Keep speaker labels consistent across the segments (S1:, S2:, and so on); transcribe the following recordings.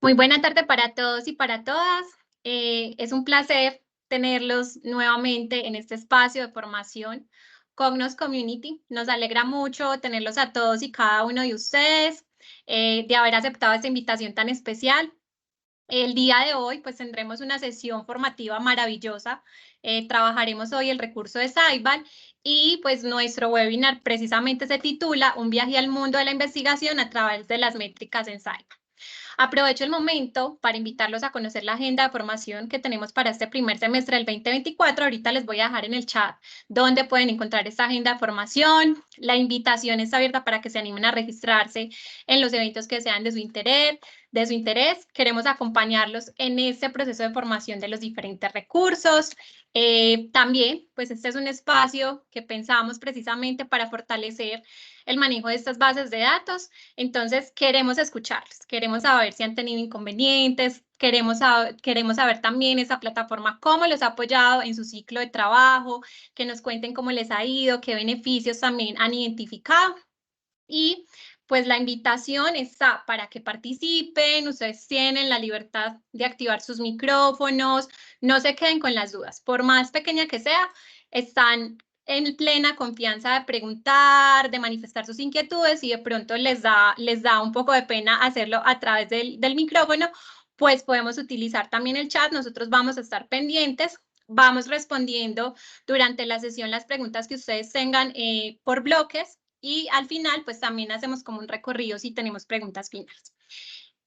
S1: Muy buena tarde para todos y para todas. Es un placer tenerlos nuevamente en este espacio de formación Cognos Community. Nos alegra mucho tenerlos a todos y cada uno de ustedes, de haber aceptado esta invitación tan especial. El día de hoy, pues tendremos una sesión formativa maravillosa. Trabajaremos hoy el recurso de Saibal y pues nuestro webinar precisamente se titula Un viaje al mundo de la investigación a través de las métricas en Saibal. Aprovecho el momento para invitarlos a conocer la agenda de formación que tenemos para este primer semestre del 2024. Ahorita les voy a dejar en el chat donde pueden encontrar esta agenda de formación. La invitación está abierta para que se animen a registrarse en los eventos que sean de su interés. Queremos acompañarlos en este proceso de formación de los diferentes recursos. También, pues este es un espacio que pensamos precisamente para fortalecer el manejo de estas bases de datos. Entonces, queremos escucharlos, queremos saber si han tenido inconvenientes, queremos saber también esa plataforma, cómo los ha apoyado en su ciclo de trabajo, que nos cuenten cómo les ha ido, qué beneficios también han identificado. Y pues la invitación está para que participen, ustedes tienen la libertad de activar sus micrófonos, no se queden con las dudas, por más pequeña que sea, están en plena confianza de preguntar, de manifestar sus inquietudes y de pronto les da un poco de pena hacerlo a través del micrófono, pues podemos utilizar también el chat, nosotros vamos a estar pendientes, vamos respondiendo durante la sesión las preguntas que ustedes tengan por bloques y al final pues también hacemos como un recorrido si tenemos preguntas finales.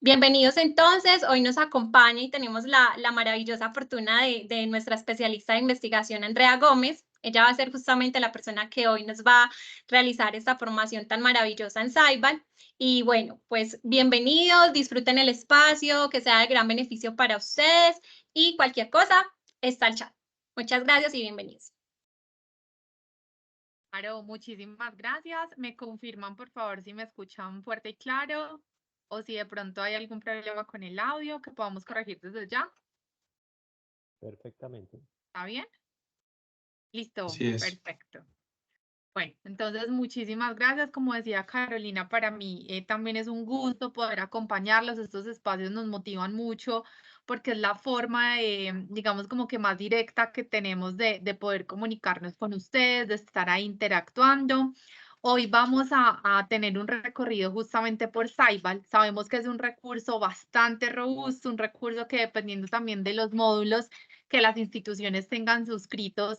S1: Bienvenidos entonces, hoy nos acompaña y tenemos la maravillosa fortuna de nuestra especialista de investigación, Andrea Gómez. Ella va a ser justamente la persona que hoy nos va a realizar esta formación tan maravillosa en Saibal. Y bueno, pues bienvenidos, disfruten el espacio, que sea de gran beneficio para ustedes y cualquier cosa está el chat. Muchas gracias y bienvenidos.
S2: Claro, muchísimas gracias. ¿Me confirman, por favor, si me escuchan fuerte y claro? O si de pronto hay algún problema con el audio que podamos corregir desde ya.
S3: Perfectamente.
S2: ¿Está bien? Listo,
S4: Así es.
S2: perfecto. Bueno, entonces muchísimas gracias. Como decía Carolina, para mí también es un gusto poder acompañarlos. Estos espacios nos motivan mucho porque es la forma, digamos, como que más directa que tenemos de poder comunicarnos con ustedes, de estar ahí interactuando. Hoy vamos a tener un recorrido justamente por Saibal. Sabemos que es un recurso bastante robusto, un recurso que dependiendo también de los módulos que las instituciones tengan suscritos,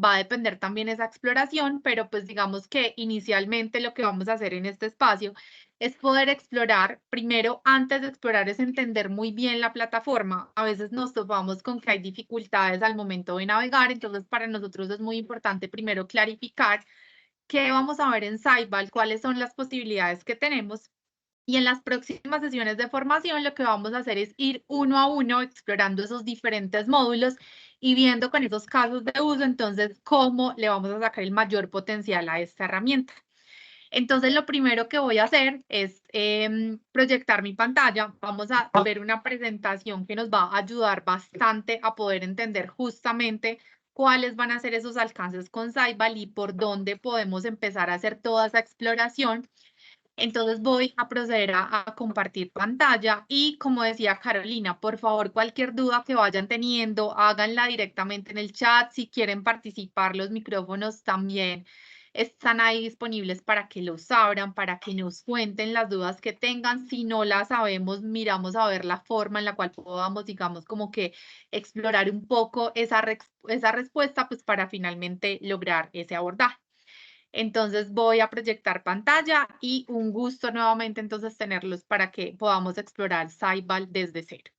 S2: va a depender también esa exploración, pero pues digamos que inicialmente lo que vamos a hacer en este espacio es poder explorar, primero, antes de explorar, es entender muy bien la plataforma. A veces nos topamos con que hay dificultades al momento de navegar, entonces para nosotros es muy importante primero clarificar qué vamos a ver en Saibal, cuáles son las posibilidades que tenemos. Y en las próximas sesiones de formación lo que vamos a hacer es ir uno a uno explorando esos diferentes módulos y viendo con esos casos de uso, entonces, cómo le vamos a sacar el mayor potencial a esta herramienta. Entonces, lo primero que voy a hacer es proyectar mi pantalla. Vamos a ver una presentación que nos va a ayudar bastante a poder entender justamente cuáles van a ser esos alcances con Saibal y por dónde podemos empezar a hacer toda esa exploración. Entonces voy a proceder a compartir pantalla y como decía Carolina, por favor, cualquier duda que vayan teniendo, háganla directamente en el chat. Si quieren participar, los micrófonos también están ahí disponibles para que los abran, para que nos cuenten las dudas que tengan. Si no las sabemos, miramos a ver la forma en la cual podamos, digamos, como que explorar un poco esa respuesta, pues para finalmente lograr ese abordaje. Entonces voy a proyectar pantalla y un gusto nuevamente entonces tenerlos para que podamos explorar Saibal desde cero.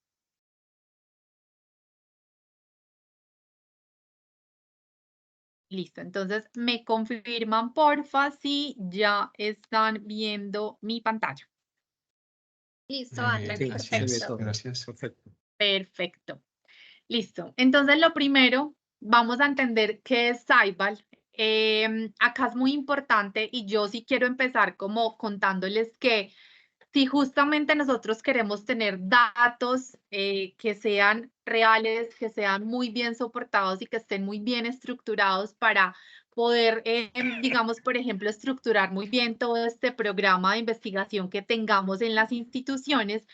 S2: Listo, entonces me confirman porfa si ya están viendo mi pantalla.
S1: Listo, Andrea,
S4: Sí,
S1: perfecto.
S4: gracias.
S3: Perfecto.
S2: Perfecto. Listo. Entonces lo primero, vamos a entender qué es Saibal. Acá es muy importante y yo sí quiero empezar como contándoles que si justamente nosotros queremos tener datos que sean reales, que sean muy bien soportados y que estén muy bien estructurados para poder, digamos, por ejemplo, estructurar muy bien todo este programa de investigación que tengamos en las instituciones,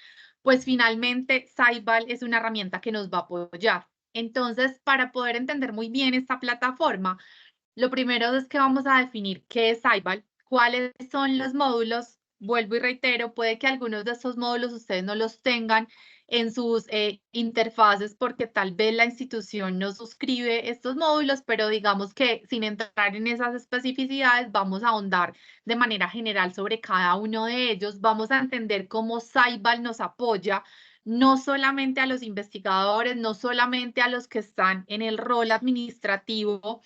S2: pues finalmente Saibal es una herramienta que nos va a apoyar. Entonces, para poder entender muy bien esta plataforma, lo primero es que vamos a definir qué es Saibal, cuáles son los módulos. Vuelvo y reitero, puede que algunos de estos módulos ustedes no los tengan en sus interfaces porque tal vez la institución no suscribe estos módulos, pero digamos que sin entrar en esas especificidades, vamos a ahondar de manera general sobre cada uno de ellos. Vamos a entender cómo Saibal nos apoya no solamente a los investigadores, no solamente a los que están en el rol administrativo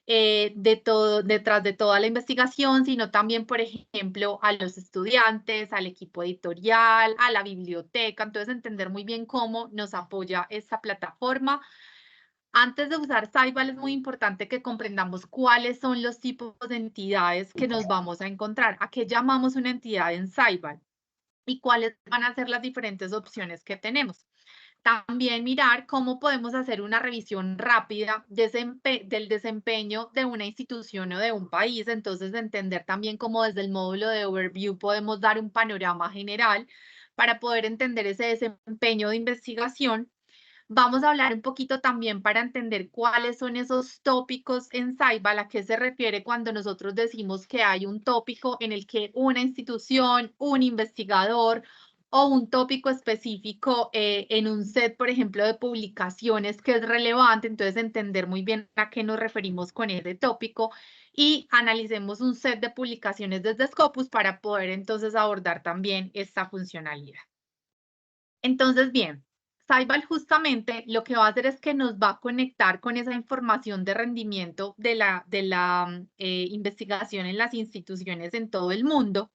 S2: detrás de toda la investigación, sino también, por ejemplo, a los estudiantes, al equipo editorial, a la biblioteca. Entonces, entender muy bien cómo nos apoya esta plataforma. Antes de usar Saibal es muy importante que comprendamos cuáles son los tipos de entidades que nos vamos a encontrar. ¿A qué llamamos una entidad en Saibal? Y cuáles van a ser las diferentes opciones que tenemos. También mirar cómo podemos hacer una revisión rápida del desempeño de una institución o de un país. Entonces, entender también cómo desde el módulo de overview podemos dar un panorama general para poder entender ese desempeño de investigación. Vamos a hablar un poquito también para entender cuáles son esos tópicos en Saibal, a qué se refiere cuando nosotros decimos que hay un tópico en el que una institución, un investigador o un tópico específico en un set, por ejemplo, de publicaciones que es relevante. Entonces, entender muy bien a qué nos referimos con ese tópico y analicemos un set de publicaciones desde Scopus para poder entonces abordar también esta funcionalidad. Entonces, bien, Saibal justamente lo que va a hacer es que nos va a conectar con esa información de rendimiento de la investigación en las instituciones en todo el mundo.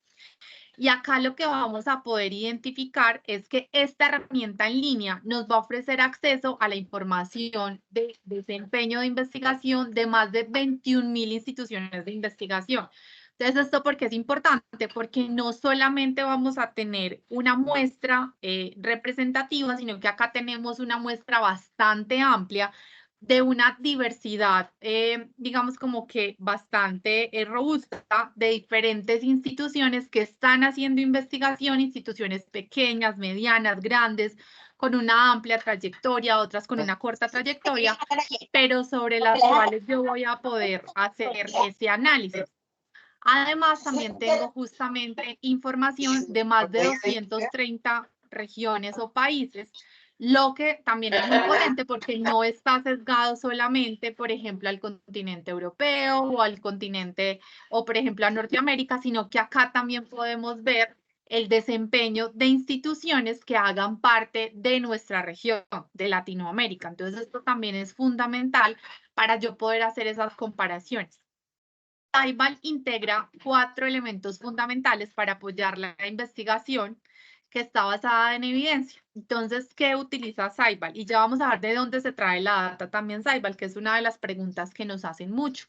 S2: Y acá lo que vamos a poder identificar es que esta herramienta en línea nos va a ofrecer acceso a la información de desempeño de investigación de más de 21.000 instituciones de investigación. Entonces, ¿esto por qué es importante? Porque no solamente vamos a tener una muestra representativa, sino que acá tenemos una muestra bastante amplia de una diversidad, digamos como que bastante robusta de diferentes instituciones que están haciendo investigación, instituciones pequeñas, medianas, grandes, con una amplia trayectoria, otras con una corta trayectoria, pero sobre las cuales yo voy a poder hacer ese análisis. Además, también tengo justamente información de más de 230 regiones o países, lo que también es muy potente porque no está sesgado solamente, por ejemplo, al continente europeo o al continente, o por ejemplo a Norteamérica, sino que acá también podemos ver el desempeño de instituciones que hagan parte de nuestra región, de Latinoamérica. Entonces, esto también es fundamental para yo poder hacer esas comparaciones. Saibal integra 4 elementos fundamentales para apoyar la investigación que está basada en evidencia. Entonces, ¿qué utiliza Saibal? Y ya vamos a ver de dónde se trae la data también Saibal, que es una de las preguntas que nos hacen mucho.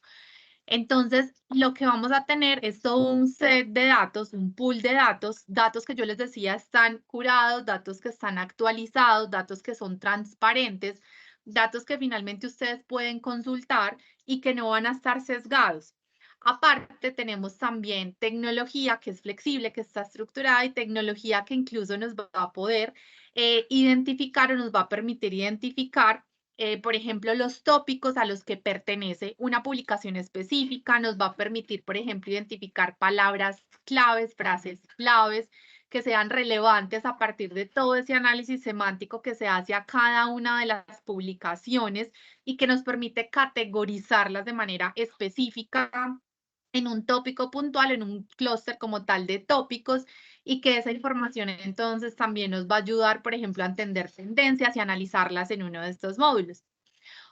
S2: Entonces, lo que vamos a tener es todo un set de datos, un pool de datos, datos que yo les decía están curados, datos que están actualizados, datos que son transparentes, datos que finalmente ustedes pueden consultar y que no van a estar sesgados. Aparte, tenemos también tecnología que es flexible, que está estructurada y tecnología que incluso nos va a poder identificar o nos va a permitir identificar, por ejemplo, los tópicos a los que pertenece una publicación específica. Nos va a permitir, por ejemplo, identificar palabras claves, frases claves que sean relevantes a partir de todo ese análisis semántico que se hace a cada una de las publicaciones y que nos permite categorizarlas de manera específica en un tópico puntual, en un clúster como tal de tópicos, y que esa información entonces también nos va a ayudar, por ejemplo, a entender tendencias y analizarlas en uno de estos módulos.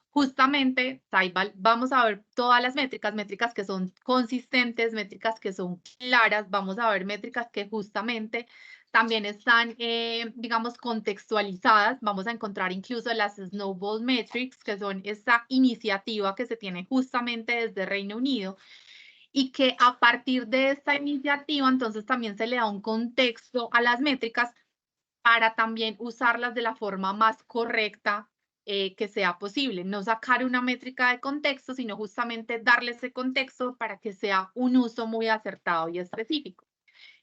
S2: Justamente, Saibal, vamos a ver todas las métricas, métricas que son consistentes, métricas que son claras, vamos a ver métricas que justamente también están, digamos, contextualizadas. Vamos a encontrar incluso las Snowball Metrics, que son esta iniciativa que se tiene justamente desde Reino Unido y que a partir de esta iniciativa, entonces también se le da un contexto a las métricas para también usarlas de la forma más correcta que sea posible. No sacar una métrica de contexto, sino justamente darle ese contexto para que sea un uso muy acertado y específico.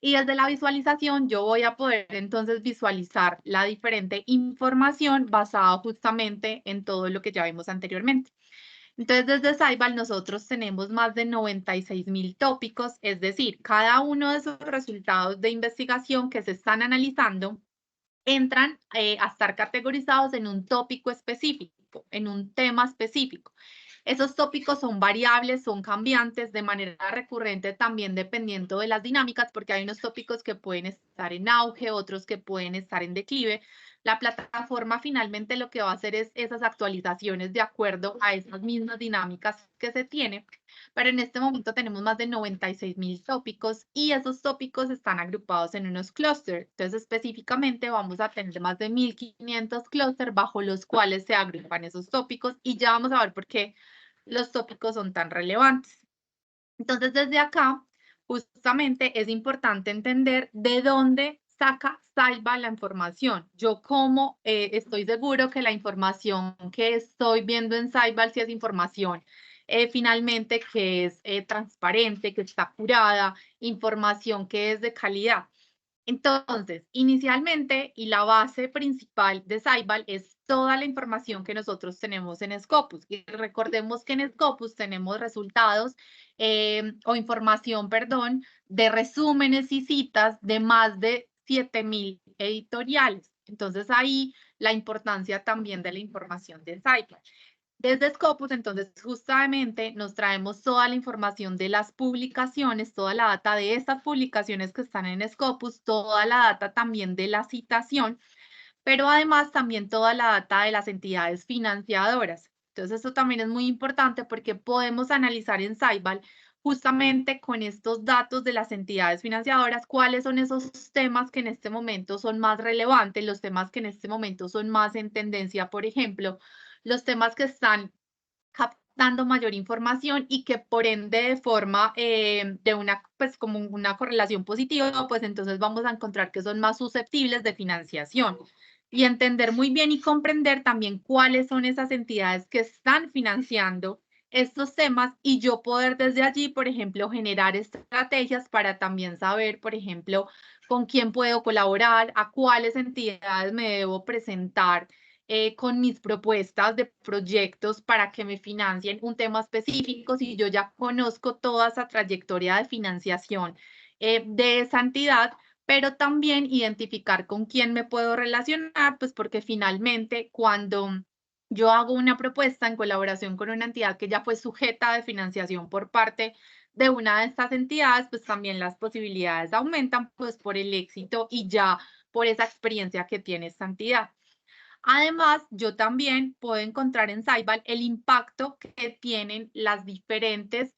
S2: Y desde la visualización yo voy a poder entonces visualizar la diferente información basada justamente en todo lo que ya vimos anteriormente. Entonces, desde Saibal nosotros tenemos más de 96.000 tópicos, es decir, cada uno de esos resultados de investigación que se están analizando entran a estar categorizados en un tópico específico, en un tema específico. Esos tópicos son variables, son cambiantes de manera recurrente también dependiendo de las dinámicas, porque hay unos tópicos que pueden estar en auge, otros que pueden estar en declive. La plataforma finalmente lo que va a hacer es esas actualizaciones de acuerdo a esas mismas dinámicas que se tiene, pero en este momento tenemos más de 96.000 tópicos y esos tópicos están agrupados en unos clústeres. Entonces, específicamente vamos a tener más de 1.500 clústeres bajo los cuales se agrupan esos tópicos y ya vamos a ver por qué los tópicos son tan relevantes. Entonces, desde acá, justamente es importante entender de dónde saca Saiba la información. Yo como estoy seguro que la información que estoy viendo en Saiba si es información finalmente que es transparente, que está curada, información que es de calidad. Entonces, inicialmente, y la base principal de Saibal es toda la información que nosotros tenemos en Scopus. Y recordemos que en Scopus tenemos resultados o información, perdón, de resúmenes y citas de más de 7.000 editoriales. Entonces, ahí la importancia también de la información de Saibal. Desde Scopus, entonces, justamente nos traemos toda la información de las publicaciones, toda la data de estas publicaciones que están en Scopus, toda la data también de la citación, pero además también toda la data de las entidades financiadoras. Entonces, esto también es muy importante porque podemos analizar en Saibal justamente con estos datos de las entidades financiadoras, cuáles son esos temas que en este momento son más relevantes, los temas que en este momento son más en tendencia, por ejemplo, los temas que están captando mayor información y que por ende de forma de una, pues como una correlación positiva, pues entonces vamos a encontrar que son más susceptibles de financiación y entender muy bien y comprender también cuáles son esas entidades que están financiando estos temas y yo poder desde allí, por ejemplo, generar estrategias para también saber, por ejemplo, con quién puedo colaborar, a cuáles entidades me debo presentar con mis propuestas de proyectos para que me financien un tema específico, si yo ya conozco toda esa trayectoria de financiación de esa entidad, pero también identificar con quién me puedo relacionar, pues porque finalmente cuando yo hago una propuesta en colaboración con una entidad que ya fue sujeta de financiación por parte de una de estas entidades, pues también las posibilidades aumentan pues por el éxito y ya por esa experiencia que tiene esta entidad. Además, yo también puedo encontrar en Saibal el impacto que tienen las diferentes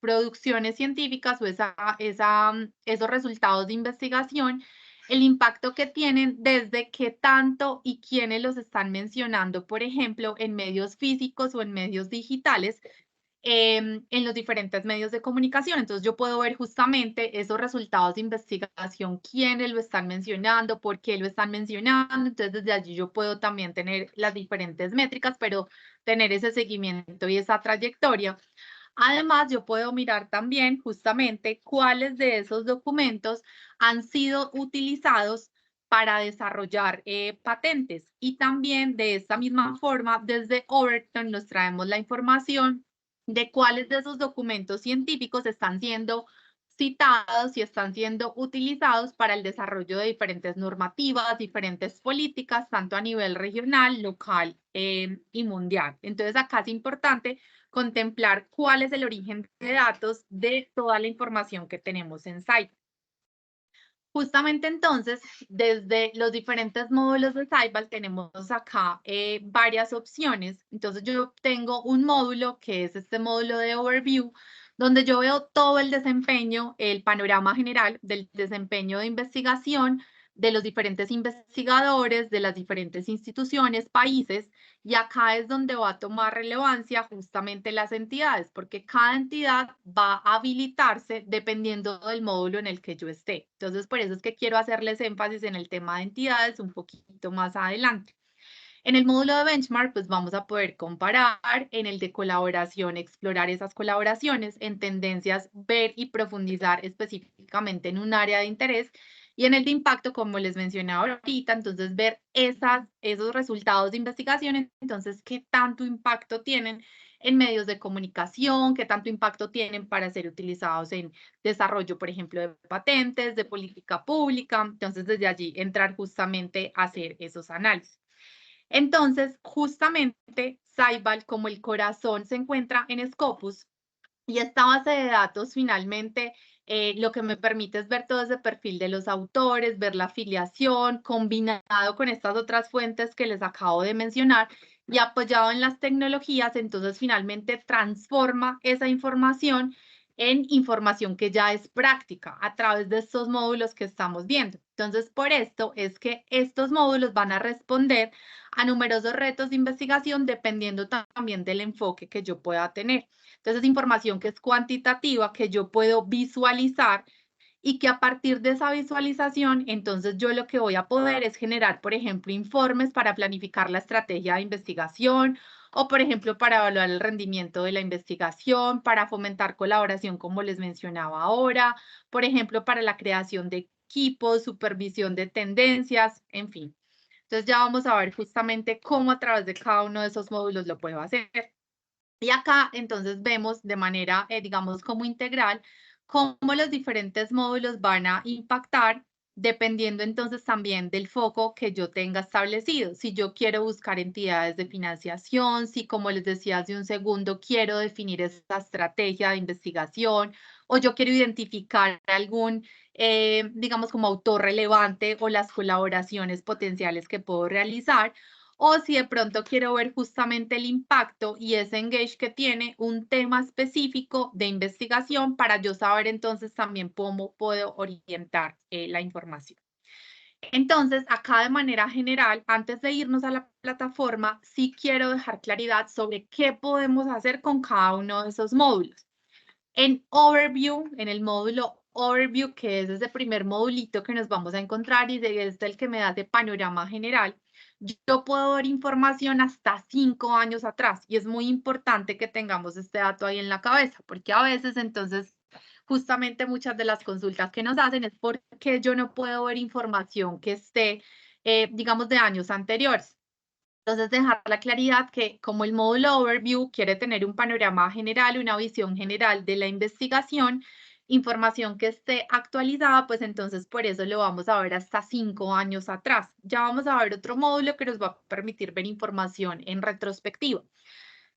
S2: producciones científicas o esos resultados de investigación, el impacto que tienen desde qué tanto y quiénes los están mencionando, por ejemplo, en medios físicos o en medios digitales, en los diferentes medios de comunicación. Entonces yo puedo ver justamente esos resultados de investigación, quiénes lo están mencionando, por qué lo están mencionando. Entonces desde allí yo puedo también tener las diferentes métricas, pero tener ese seguimiento y esa trayectoria. Además, yo puedo mirar también justamente cuáles de esos documentos han sido utilizados para desarrollar patentes. Y también de esta misma forma, desde Overton nos traemos la información de cuáles de esos documentos científicos están siendo citados y están siendo utilizados para el desarrollo de diferentes normativas, diferentes políticas, tanto a nivel regional, local y mundial. Entonces, acá es importante contemplar cuál es el origen de datos de toda la información que tenemos en Site. Justamente entonces, desde los diferentes módulos de Saibal tenemos acá varias opciones. Entonces yo tengo un módulo que es este módulo de Overview, donde yo veo todo el desempeño, el panorama general del desempeño de investigación de los diferentes investigadores, de las diferentes instituciones, países, y acá es donde va a tomar relevancia justamente las entidades, porque cada entidad va a habilitarse dependiendo del módulo en el que yo esté. Entonces, por eso es que quiero hacerles énfasis en el tema de entidades un poquito más adelante. En el módulo de benchmark, pues vamos a poder comparar, en el de colaboración, explorar esas colaboraciones, en tendencias, ver y profundizar específicamente en un área de interés, y en el de impacto, como les mencionaba ahorita, entonces ver esos resultados de investigación, entonces qué tanto impacto tienen en medios de comunicación, qué tanto impacto tienen para ser utilizados en desarrollo, por ejemplo, de patentes, de política pública. Entonces, desde allí entrar justamente a hacer esos análisis. Entonces, justamente, Saibal, como el corazón se encuentra en Scopus, y esta base de datos finalmente lo que me permite es ver todo ese perfil de los autores, ver la afiliación, combinado con estas otras fuentes que les acabo de mencionar y apoyado en las tecnologías, entonces finalmente transforma esa información en información que ya es práctica a través de estos módulos que estamos viendo. Entonces, por esto es que estos módulos van a responder a numerosos retos de investigación dependiendo también del enfoque que yo pueda tener. Entonces, información que es cuantitativa, que yo puedo visualizar y que a partir de esa visualización, entonces yo lo que voy a poder es generar, por ejemplo, informes para planificar la estrategia de investigación o, por ejemplo, para evaluar el rendimiento de la investigación, para fomentar colaboración, como les mencionaba ahora, por ejemplo, para la creación de equipos, supervisión de tendencias, en fin. Entonces ya vamos a ver justamente cómo a través de cada uno de esos módulos lo puedo hacer. Y acá entonces vemos de manera, digamos, como integral, cómo los diferentes módulos van a impactar dependiendo entonces también del foco que yo tenga establecido. Si yo quiero buscar entidades de financiación, si como les decía hace un segundo, quiero definir esa estrategia de investigación o yo quiero identificar algún, digamos, como autor relevante o las colaboraciones potenciales que puedo realizar o si de pronto quiero ver justamente el impacto y ese engage que tiene un tema específico de investigación para yo saber entonces también cómo puedo orientar la información. Entonces, acá de manera general, antes de irnos a la plataforma, sí quiero dejar claridad sobre qué podemos hacer con cada uno de esos módulos. En Overview, en el módulo Overview, que es ese primer modulito que nos vamos a encontrar y es el que me da ese panorama general, yo puedo ver información hasta 5 años atrás y es muy importante que tengamos este dato ahí en la cabeza, porque a veces entonces justamente muchas de las consultas que nos hacen es porque yo no puedo ver información que esté, digamos, de años anteriores. Entonces, dejar la claridad que como el módulo Overview quiere tener un panorama general, una visión general de la investigación, información que esté actualizada, pues entonces por eso lo vamos a ver hasta 5 años atrás. Ya vamos a ver otro módulo que nos va a permitir ver información en retrospectiva.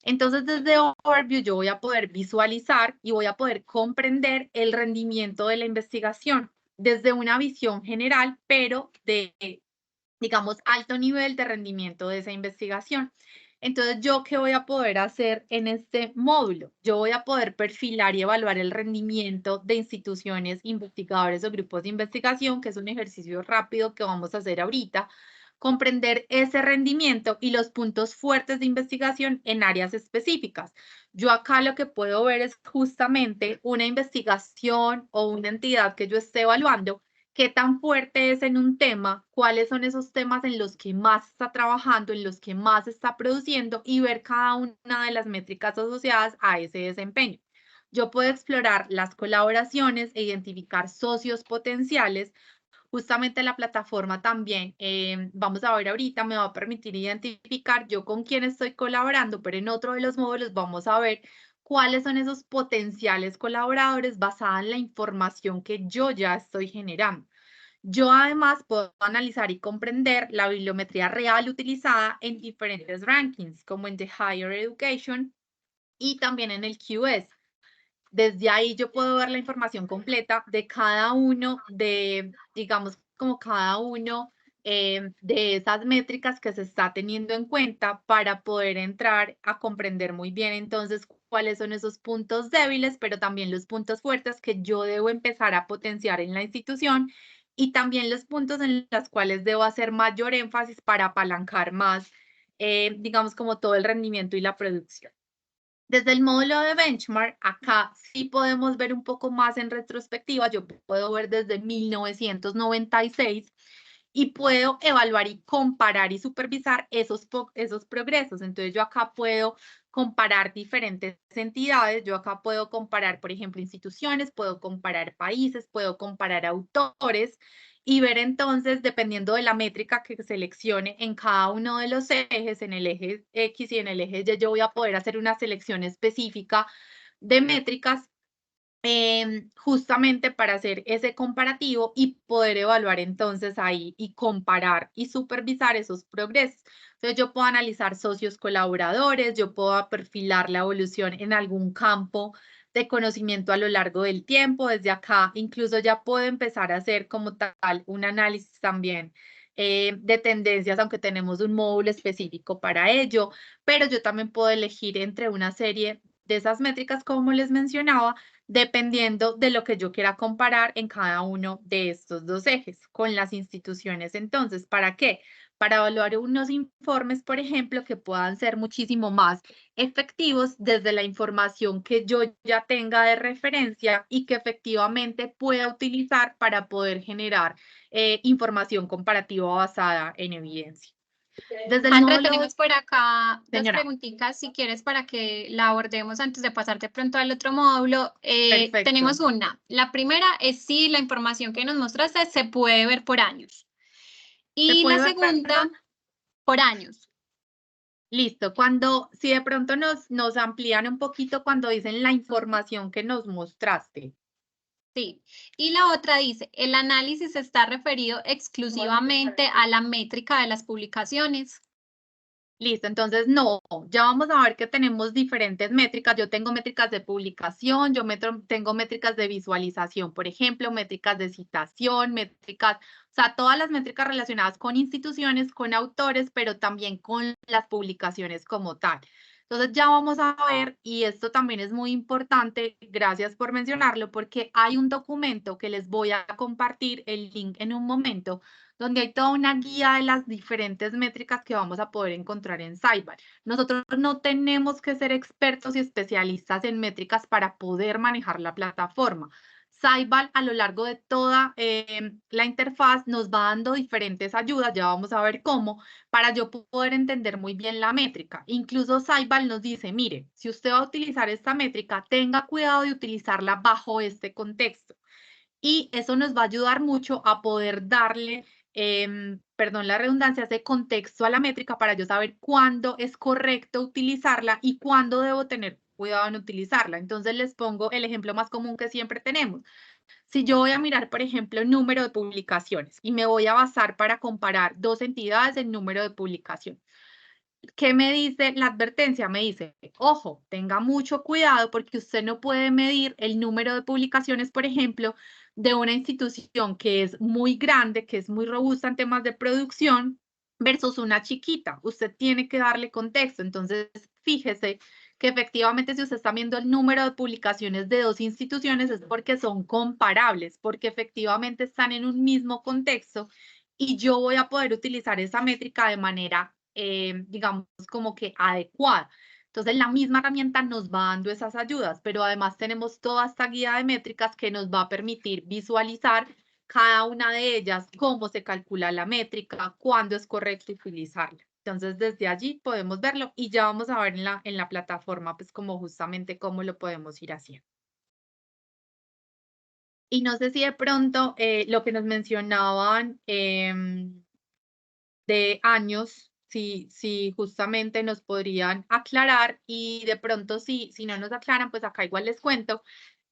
S2: Entonces, desde Overview yo voy a poder visualizar y voy a poder comprender el rendimiento de la investigación desde una visión general, pero de digamos, alto nivel de rendimiento de esa investigación. Entonces, ¿yo qué voy a poder hacer en este módulo? Yo voy a poder perfilar y evaluar el rendimiento de instituciones, investigadores o grupos de investigación, que es un ejercicio rápido que vamos a hacer ahorita, comprender ese rendimiento y los puntos fuertes de investigación en áreas específicas. Yo acá lo que puedo ver es justamente una investigación o una entidad que yo esté evaluando qué tan fuerte es en un tema, cuáles son esos temas en los que más está trabajando, en los que más está produciendo y ver cada una de las métricas asociadas a ese desempeño. Yo puedo explorar las colaboraciones e identificar socios potenciales. Justamente la plataforma también, vamos a ver ahorita, me va a permitir identificar yo con quién estoy colaborando, pero en otro de los módulos vamos a ver cuáles son esos potenciales colaboradores basada en la información que yo ya estoy generando. Yo además puedo analizar y comprender la bibliometría real utilizada en diferentes rankings, como en The Higher Education y también en el QS. Desde ahí yo puedo ver la información completa de cada uno de, digamos, como cada uno de esas métricas que se está teniendo en cuenta para poder entrar a comprender muy bien entonces cuáles son esos puntos débiles, pero también los puntos fuertes que yo debo empezar a potenciar en la institución y también los puntos en los cuales debo hacer mayor énfasis para apalancar más, digamos, como todo el rendimiento y la producción. Desde el módulo de benchmark, acá sí podemos ver un poco más en retrospectiva. Yo puedo ver desde 1996 y puedo evaluar y comparar y supervisar esos progresos. Entonces yo acá puedo comparar diferentes entidades, yo acá puedo comparar, por ejemplo, instituciones, puedo comparar países, puedo comparar autores y ver entonces, dependiendo de la métrica que seleccione en cada uno de los ejes, en el eje X y en el eje Y, yo voy a poder hacer una selección específica de métricas justamente para hacer ese comparativo y poder evaluar entonces ahí y comparar y supervisar esos progresos. Entonces yo puedo analizar socios colaboradores, yo puedo perfilar la evolución en algún campo de conocimiento a lo largo del tiempo. Desde acá incluso ya puedo empezar a hacer como tal un análisis también de tendencias, aunque tenemos un módulo específico para ello, pero yo también puedo elegir entre una serie de esas métricas, como les mencionaba, dependiendo de lo que yo quiera comparar en cada uno de estos dos ejes con las instituciones. Entonces, ¿para qué? Para evaluar unos informes, por ejemplo, que puedan ser muchísimo más efectivos desde la información que yo ya tenga de referencia y que efectivamente pueda utilizar para poder generar información comparativa basada en evidencia. Desde el
S1: André,
S2: módulo,
S1: tenemos por acá dos
S2: señora,
S1: preguntitas, si quieres, para que la abordemos antes de pasar de pronto al otro módulo. Tenemos
S2: perfecto.
S1: una. La primera es si la información que nos mostraste se puede ver por años.
S2: ¿Se
S1: Y la
S2: puede ver,
S1: segunda,
S2: perdón?
S1: por años.
S2: Listo, si de pronto nos amplían un poquito cuando dicen la información que nos mostraste.
S1: Sí. Y la otra dice, el análisis está referido exclusivamente a la métrica de las publicaciones.
S2: Listo, entonces no, ya vamos a ver que tenemos diferentes métricas. Yo tengo métricas de publicación, tengo métricas de visualización, por ejemplo, métricas de citación, métricas, o sea, todas las métricas relacionadas con instituciones, con autores, pero también con las publicaciones como tal. Entonces ya vamos a ver, y esto también es muy importante, gracias por mencionarlo, porque hay un documento que les voy a compartir el link en un momento donde hay toda una guía de las diferentes métricas que vamos a poder encontrar en Saibal. Nosotros no tenemos que ser expertos y especialistas en métricas para poder manejar la plataforma. Saibal a lo largo de toda la interfaz nos va dando diferentes ayudas, ya vamos a ver cómo, para yo poder entender muy bien la métrica. Incluso Saibal nos dice, mire, si usted va a utilizar esta métrica, tenga cuidado de utilizarla bajo este contexto. Y eso nos va a ayudar mucho a poder darle, perdón la redundancia, ese contexto a la métrica para yo saber cuándo es correcto utilizarla y cuándo debo tener cuidado en utilizarla. Entonces les pongo el ejemplo más común que siempre tenemos. Si yo voy a mirar, por ejemplo, el número de publicaciones y me voy a basar para comparar dos entidades el número de publicaciones. ¿Qué me dice la advertencia? Me dice, ojo, tenga mucho cuidado porque usted no puede medir el número de publicaciones, por ejemplo, de una institución que es muy grande, que es muy robusta en temas de producción, versus una chiquita. Usted tiene que darle contexto. Entonces, fíjese que efectivamente si usted está viendo el número de publicaciones de dos instituciones es porque son comparables, porque efectivamente están en un mismo contexto y yo voy a poder utilizar esa métrica de manera digamos, como que adecuada. Entonces, la misma herramienta nos va dando esas ayudas, pero además tenemos toda esta guía de métricas que nos va a permitir visualizar cada una de ellas, cómo se calcula la métrica, cuándo es correcto utilizarla. Entonces, desde allí podemos verlo y ya vamos a ver en la plataforma, pues como justamente cómo lo podemos ir haciendo. Y no sé si de pronto lo que nos mencionaban de años, si justamente nos podrían aclarar y de pronto si no nos aclaran, pues acá igual les cuento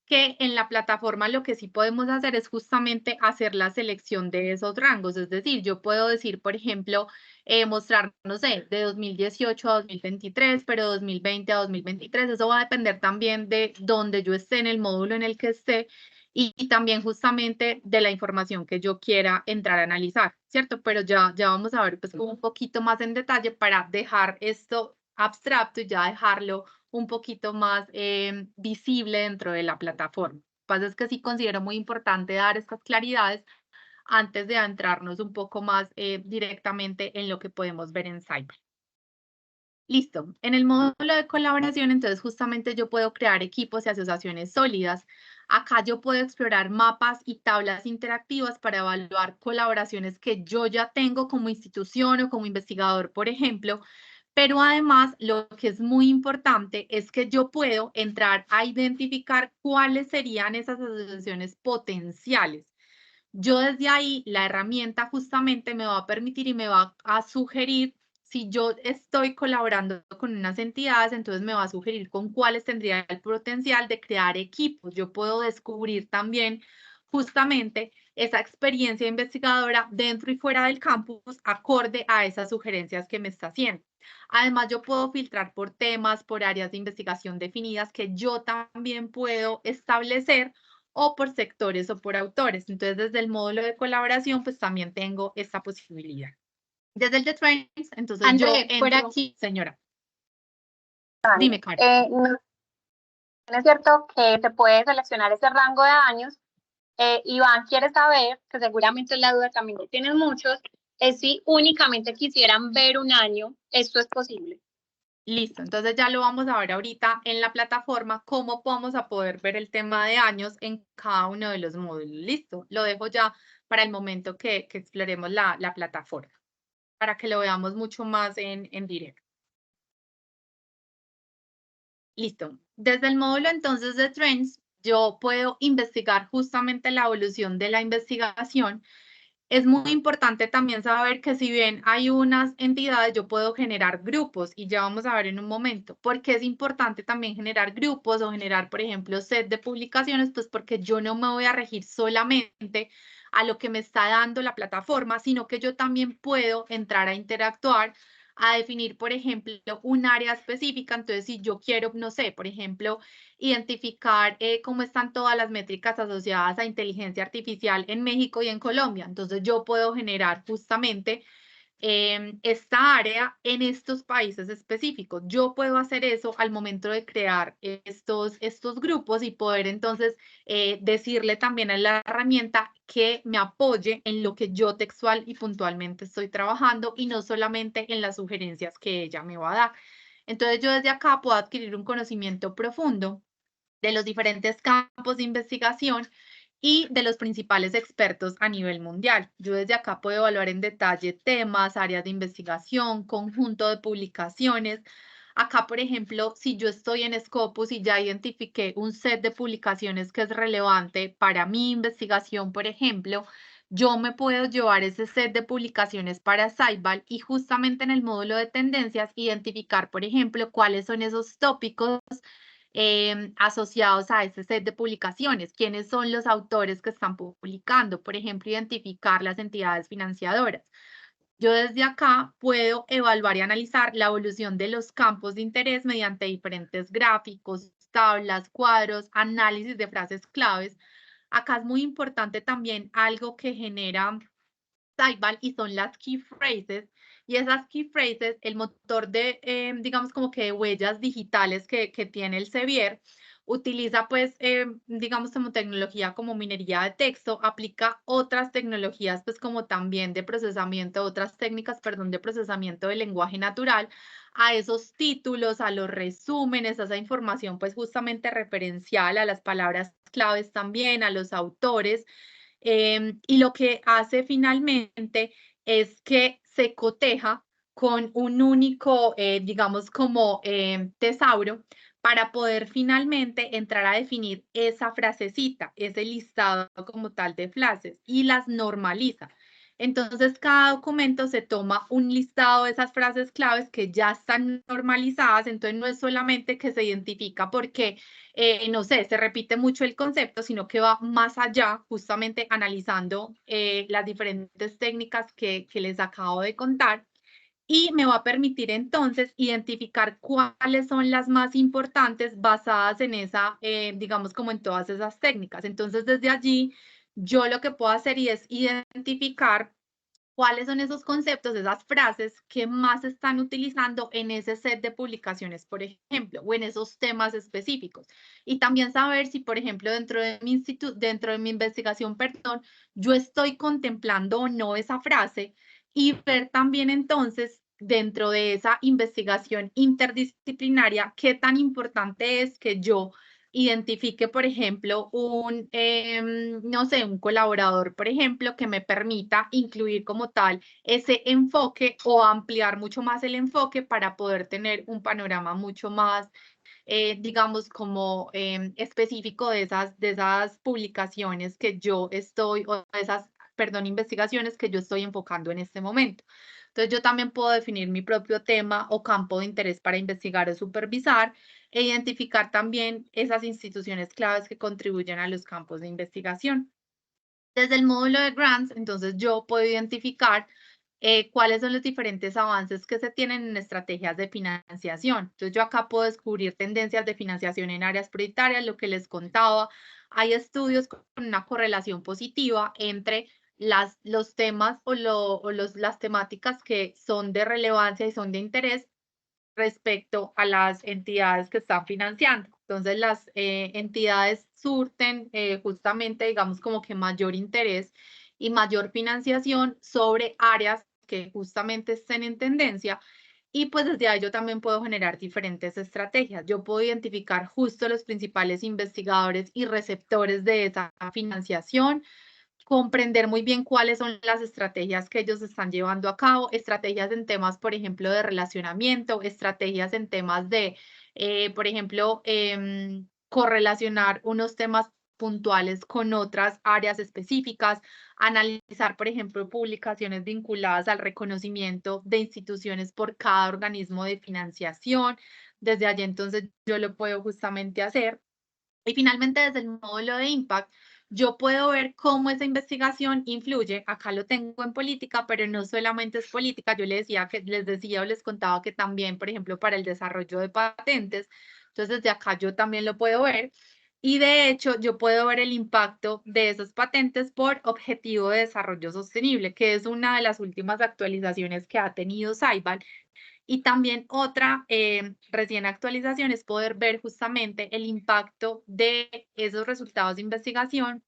S2: que en la plataforma lo que sí podemos hacer es justamente hacer la selección de esos rangos. Es decir, yo puedo decir, por ejemplo, mostrar, no sé, de 2018 a 2023, pero 2020 a 2023. Eso va a depender también de dónde yo esté en el módulo en el que esté y también justamente de la información que yo quiera entrar a analizar, ¿cierto? Pero ya vamos a ver pues como un poquito más en detalle para dejar esto abstracto y ya dejarlo un poquito más visible dentro de la plataforma. Lo que pasa es que sí considero muy importante dar estas claridades antes de adentrarnos un poco más directamente en lo que podemos ver en Cyber. Listo. En el módulo de colaboración, entonces justamente yo puedo crear equipos y asociaciones sólidas. Acá yo puedo explorar mapas y tablas interactivas para evaluar colaboraciones que yo ya tengo como institución o como investigador, por ejemplo. Pero además, lo que es muy importante es que yo puedo entrar a identificar cuáles serían esas asociaciones potenciales. Yo desde ahí, la herramienta justamente me va a permitir y me va a sugerir, si yo estoy colaborando con unas entidades, entonces me va a sugerir con cuáles tendría el potencial de crear equipos. Yo puedo descubrir también justamente esa experiencia investigadora dentro y fuera del campus acorde a esas sugerencias que me está haciendo. Además, yo puedo filtrar por temas, por áreas de investigación definidas que yo también puedo establecer o por sectores o por autores. Entonces, desde el módulo de colaboración, pues también tengo esta posibilidad. Desde el de Trends, entonces yo
S1: André, por
S2: entro,
S1: aquí,
S2: señora, dime, Caro.
S3: No es cierto que se puede seleccionar ese rango de años. Iván quiere saber, que seguramente es la duda también que tienen muchos, es si únicamente quisieran ver un año, esto es posible.
S2: Listo, entonces ya lo vamos a ver ahorita en la plataforma, cómo vamos a poder ver el tema de años en cada uno de los módulos. Listo, lo dejo ya para el momento que exploremos la plataforma, para que lo veamos mucho más en directo. Listo. Desde el módulo entonces de Trends, yo puedo investigar justamente la evolución de la investigación. Es muy importante también saber que si bien hay unas entidades, yo puedo generar grupos y ya vamos a ver en un momento. ¿Por qué es importante también generar grupos o generar, por ejemplo, set de publicaciones? Pues porque yo no me voy a regir solamente a lo que me está dando la plataforma, sino que yo también puedo entrar a interactuar, a definir, por ejemplo, un área específica. Entonces, si yo quiero, no sé, por ejemplo, identificar cómo están todas las métricas asociadas a inteligencia artificial en México y en Colombia. Entonces yo puedo generar justamente esta área en estos países específicos. Yo puedo hacer eso al momento de crear estos grupos y poder entonces decirle también a la herramienta que me apoye en lo que yo textual y puntualmente estoy trabajando y no solamente en las sugerencias que ella me va a dar. Entonces yo desde acá puedo adquirir un conocimiento profundo de los diferentes campos de investigación y de los principales expertos a nivel mundial. Yo desde acá puedo evaluar en detalle temas, áreas de investigación, conjunto de publicaciones. Acá, por ejemplo, si yo estoy en Scopus y ya identifiqué un set de publicaciones que es relevante para mi investigación, por ejemplo, yo me puedo llevar ese set de publicaciones para Saibal y justamente en el módulo de tendencias identificar, por ejemplo, cuáles son esos tópicos asociados a ese set de publicaciones, quiénes son los autores que están publicando, por ejemplo, identificar las entidades financiadoras. Yo desde acá puedo evaluar y analizar la evolución de los campos de interés mediante diferentes gráficos, tablas, cuadros, análisis de frases claves. Acá es muy importante también algo que genera Saibal y son las key phrases. Y esas key phrases, el motor de, digamos, como que de huellas digitales que tiene el Sevier, utiliza, pues, digamos, como tecnología como minería de texto, aplica otras tecnologías, pues, como también de procesamiento, otras técnicas, perdón, de procesamiento del lenguaje natural a esos títulos, a los resúmenes, a esa información, pues, justamente referencial, a las palabras claves también, a los autores. Y lo que hace finalmente es que se coteja con un único, digamos, como tesauro para poder finalmente entrar a definir esa frasecita, ese listado como tal de frases y las normaliza. Entonces, cada documento se toma un listado de esas frases claves que ya están normalizadas, entonces no es solamente que se identifica porque no sé, se repite mucho el concepto, sino que va más allá, justamente analizando las diferentes técnicas que les acabo de contar y me va a permitir entonces identificar cuáles son las más importantes basadas en esa, digamos, como en todas esas técnicas. Entonces, desde allí, yo lo que puedo hacer y es identificar cuáles son esos conceptos, esas frases que más se están utilizando en ese set de publicaciones, por ejemplo, o en esos temas específicos. Y también saber si, por ejemplo, dentro de mi dentro de mi investigación, perdón, yo estoy contemplando o no esa frase y ver también entonces dentro de esa investigación interdisciplinaria, qué tan importante es que yo identifique, por ejemplo, no sé, un colaborador, por ejemplo, que me permita incluir como tal ese enfoque o ampliar mucho más el enfoque para poder tener un panorama mucho más, digamos, como específico de esas publicaciones que yo estoy, o de esas, perdón, investigaciones que yo estoy enfocando en este momento. Entonces, yo también puedo definir mi propio tema o campo de interés para investigar o supervisar e identificar también esas instituciones claves que contribuyen a los campos de investigación. Desde el módulo de grants, entonces yo puedo identificar cuáles son los diferentes avances que se tienen en estrategias de financiación. Entonces yo acá puedo descubrir tendencias de financiación en áreas prioritarias, lo que les contaba. Hay estudios con una correlación positiva entre los temas o las temáticas que son de relevancia y son de interés respecto a las entidades que están financiando. Entonces, las entidades surten justamente, digamos, como que mayor interés y mayor financiación sobre áreas que justamente estén en tendencia. Y pues desde ahí yo también puedo generar diferentes estrategias. Yo puedo identificar justo los principales investigadores y receptores de esa financiación, comprender muy bien cuáles son las estrategias que ellos están llevando a cabo, estrategias en temas, por ejemplo, de relacionamiento, estrategias en temas de, por ejemplo, correlacionar unos temas puntuales con otras áreas específicas, analizar, por ejemplo, publicaciones vinculadas al reconocimiento de instituciones por cada organismo de financiación. Desde allí, entonces, yo lo puedo justamente hacer. Y finalmente, desde el módulo de Impact, yo puedo ver cómo esa investigación influye. Acá lo tengo en política, pero no solamente es política. Yo les decía o les contaba que también, por ejemplo, para el desarrollo de patentes. Entonces, desde acá yo también lo puedo ver. Y de hecho, yo puedo ver el impacto de esas patentes por Objetivo de Desarrollo Sostenible, que es una de las últimas actualizaciones que ha tenido Saibal. Y también otra recién actualización es poder ver justamente el impacto de esos resultados de investigación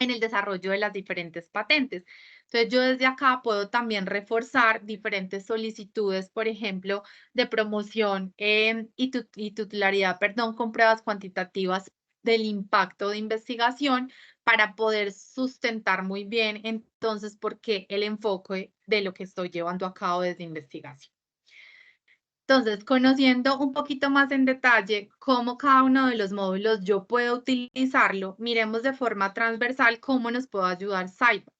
S2: en el desarrollo de las diferentes patentes. Entonces, yo desde acá puedo también reforzar diferentes solicitudes, por ejemplo, de promoción y titularidad, perdón, con pruebas cuantitativas del impacto de investigación para poder sustentar muy bien entonces por qué el enfoque de lo que estoy llevando a cabo desde investigación. Entonces, conociendo un poquito más en detalle cómo cada uno de los módulos yo puedo utilizarlo, miremos de forma transversal cómo nos puede ayudar Saibal.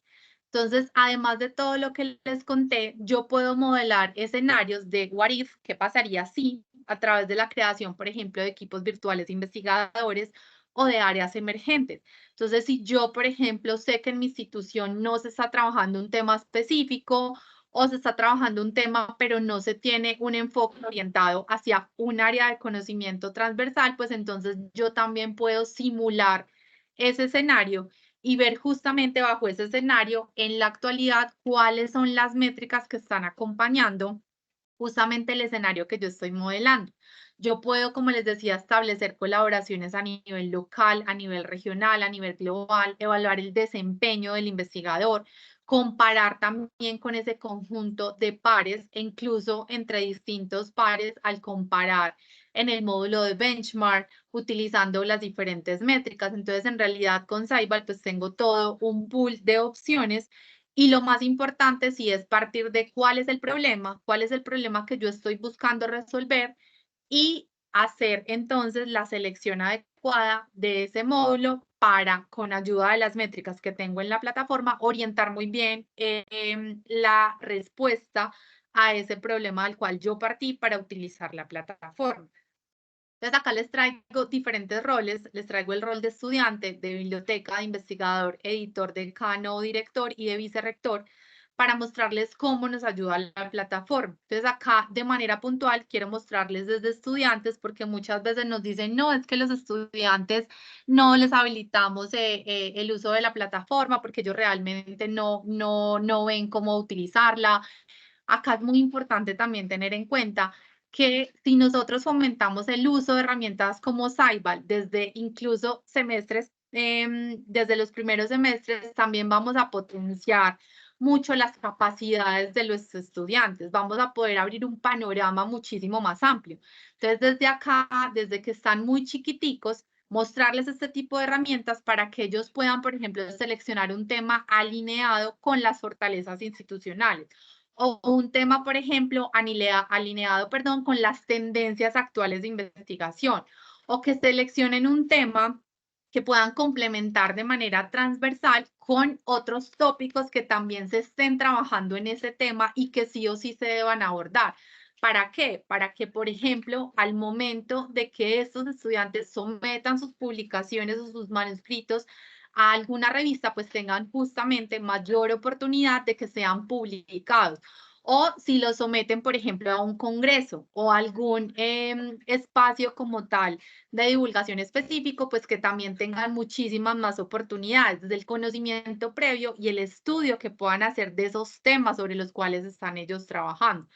S2: Entonces, además de todo lo que les conté, yo puedo modelar escenarios de what if, qué pasaría si, a través de la creación, por ejemplo, de equipos virtuales de investigadores o de áreas emergentes. Entonces, si yo, por ejemplo, sé que en mi institución no se está trabajando un tema específico o se está trabajando un tema, pero no se tiene un enfoque orientado hacia un área de conocimiento transversal, pues entonces yo también puedo simular ese escenario y ver justamente bajo ese escenario en la actualidad cuáles son las métricas que están acompañando justamente el escenario que yo estoy modelando. Yo puedo, como les decía, establecer colaboraciones a nivel local, a nivel regional, a nivel global, evaluar el desempeño del investigador, comparar también con ese conjunto de pares e incluso entre distintos pares al comparar en el módulo de benchmark utilizando las diferentes métricas. Entonces, en realidad con Saibal pues tengo todo un pool de opciones y lo más importante sí es partir de cuál es el problema que yo estoy buscando resolver y hacer entonces la selección adecuada de ese módulo para, con ayuda de las métricas que tengo en la plataforma, orientar muy bien la respuesta a ese problema del cual yo partí para utilizar la plataforma. Entonces acá les traigo diferentes roles, les traigo el rol de estudiante, de biblioteca, de investigador, editor, decano, director y de vicerrector para mostrarles cómo nos ayuda la plataforma. Entonces acá de manera puntual quiero mostrarles desde estudiantes porque muchas veces nos dicen, no, es que los estudiantes no les habilitamos el uso de la plataforma porque ellos realmente no ven cómo utilizarla. Acá es muy importante también tener en cuenta que si nosotros fomentamos el uso de herramientas como Saibal desde incluso semestres, desde los primeros semestres, también vamos a potenciar mucho las capacidades de los estudiantes. Vamos a poder abrir un panorama muchísimo más amplio. Entonces, desde acá, desde que están muy chiquiticos, mostrarles este tipo de herramientas para que ellos puedan, por ejemplo, seleccionar un tema alineado con las fortalezas institucionales o un tema, por ejemplo, alineado, con las tendencias actuales de investigación, o que seleccionen un tema que puedan complementar de manera transversal con otros tópicos que también se estén trabajando en ese tema y que sí o sí se deban abordar. ¿Para qué? Para que, por ejemplo, al momento de que estos estudiantes sometan sus publicaciones o sus manuscritos a alguna revista, pues tengan justamente mayor oportunidad de que sean publicados. O si lo someten, por ejemplo, a un congreso o algún espacio como tal de divulgación específico, pues que también tengan muchísimas más oportunidades desde el conocimiento previo y el estudio que puedan hacer de esos temas sobre los cuales están ellos trabajando.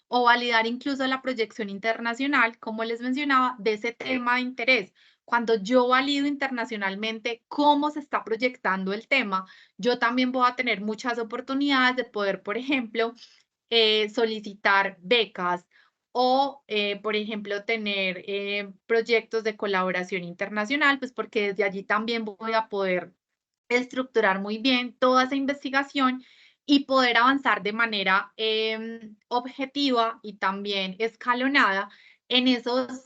S2: O validar incluso la proyección internacional, como les mencionaba, de ese tema de interés. Cuando yo valido internacionalmente cómo se está proyectando el tema, yo también voy a tener muchas oportunidades de poder, por ejemplo, solicitar becas o, por ejemplo, tener proyectos de colaboración internacional, pues porque desde allí también voy a poder estructurar muy bien toda esa investigación y poder avanzar de manera objetiva y también escalonada en esos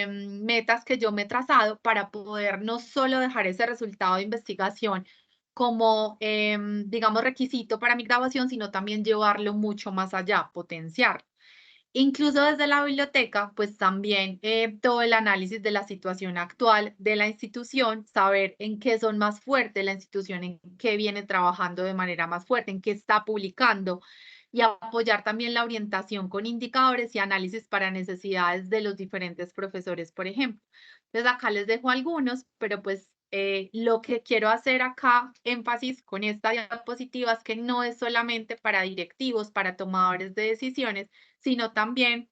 S2: metas que yo me he trazado para poder no solo dejar ese resultado de investigación como, digamos, requisito para mi graduación, sino también llevarlo mucho más allá, potenciar. Incluso desde la biblioteca, pues también todo el análisis de la situación actual de la institución, saber en qué son más fuertes la institución, en qué viene trabajando de manera más fuerte, en qué está publicando y apoyar también la orientación con indicadores y análisis para necesidades de los diferentes profesores, por ejemplo. Entonces acá les dejo algunos, pero pues lo que quiero hacer acá, énfasis con esta diapositiva, es que no es solamente para directivos, para tomadores de decisiones, sino también,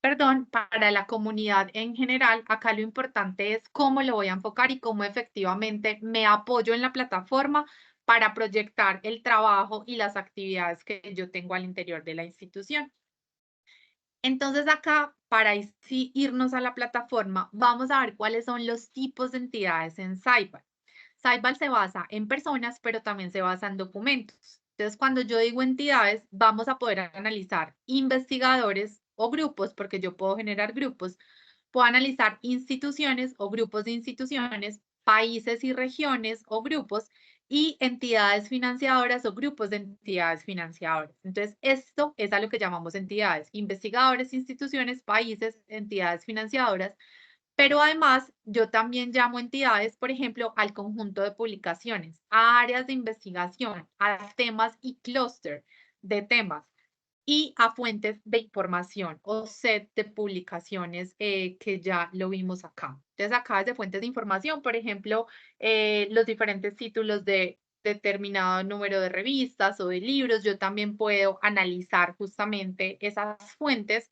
S2: para la comunidad en general. Acá lo importante es cómo lo voy a enfocar y cómo efectivamente me apoyo en la plataforma para proyectar el trabajo y las actividades que yo tengo al interior de la institución. Entonces acá, para irnos a la plataforma, vamos a ver cuáles son los tipos de entidades en Saibal. Saibal se basa en personas, pero también se basa en documentos. Entonces, cuando yo digo entidades, vamos a poder analizar investigadores o grupos, porque yo puedo generar grupos. Puedo analizar instituciones o grupos de instituciones, países y regiones o grupos, y entidades financiadoras o grupos de entidades financiadoras. Entonces, esto es a lo que llamamos entidades: investigadores, instituciones, países, entidades financiadoras. Pero además, yo también llamo entidades, por ejemplo, al conjunto de publicaciones, a áreas de investigación, a temas y clúster de temas, y a fuentes de información o set de publicaciones que ya lo vimos acá. Entonces, acá desde fuentes de información, por ejemplo, los diferentes títulos de determinado número de revistas o de libros, yo también puedo analizar justamente esas fuentes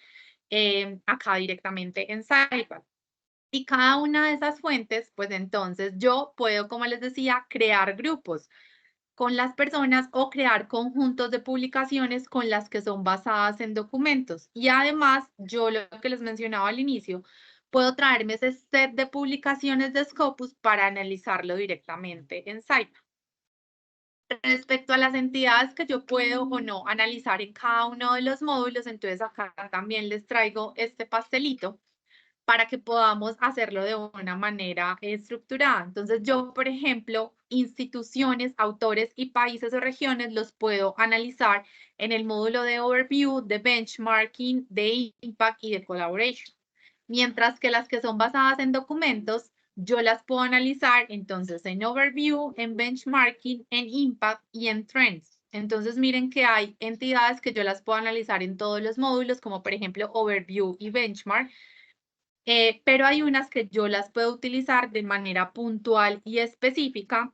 S2: acá directamente en Saibal. Y cada una de esas fuentes, pues entonces yo puedo, como les decía, crear grupos con las personas o crear conjuntos de publicaciones con las que son basadas en documentos. Y además, yo lo que les mencionaba al inicio, puedo traerme ese set de publicaciones de Scopus para analizarlo directamente en Saibal. Respecto a las entidades que yo puedo o no analizar en cada uno de los módulos, entonces acá también les traigo este pastelito para que podamos hacerlo de una manera estructurada. Entonces, yo, por ejemplo, instituciones, autores y países o regiones los puedo analizar en el módulo de Overview, de Benchmarking, de Impact y de Collaboration. Mientras que las que son basadas en documentos, yo las puedo analizar entonces en Overview, en Benchmarking, en Impact y en Trends. Entonces, miren que hay entidades que yo las puedo analizar en todos los módulos, como por ejemplo Overview y Benchmark, pero hay unas que yo las puedo utilizar de manera puntual y específica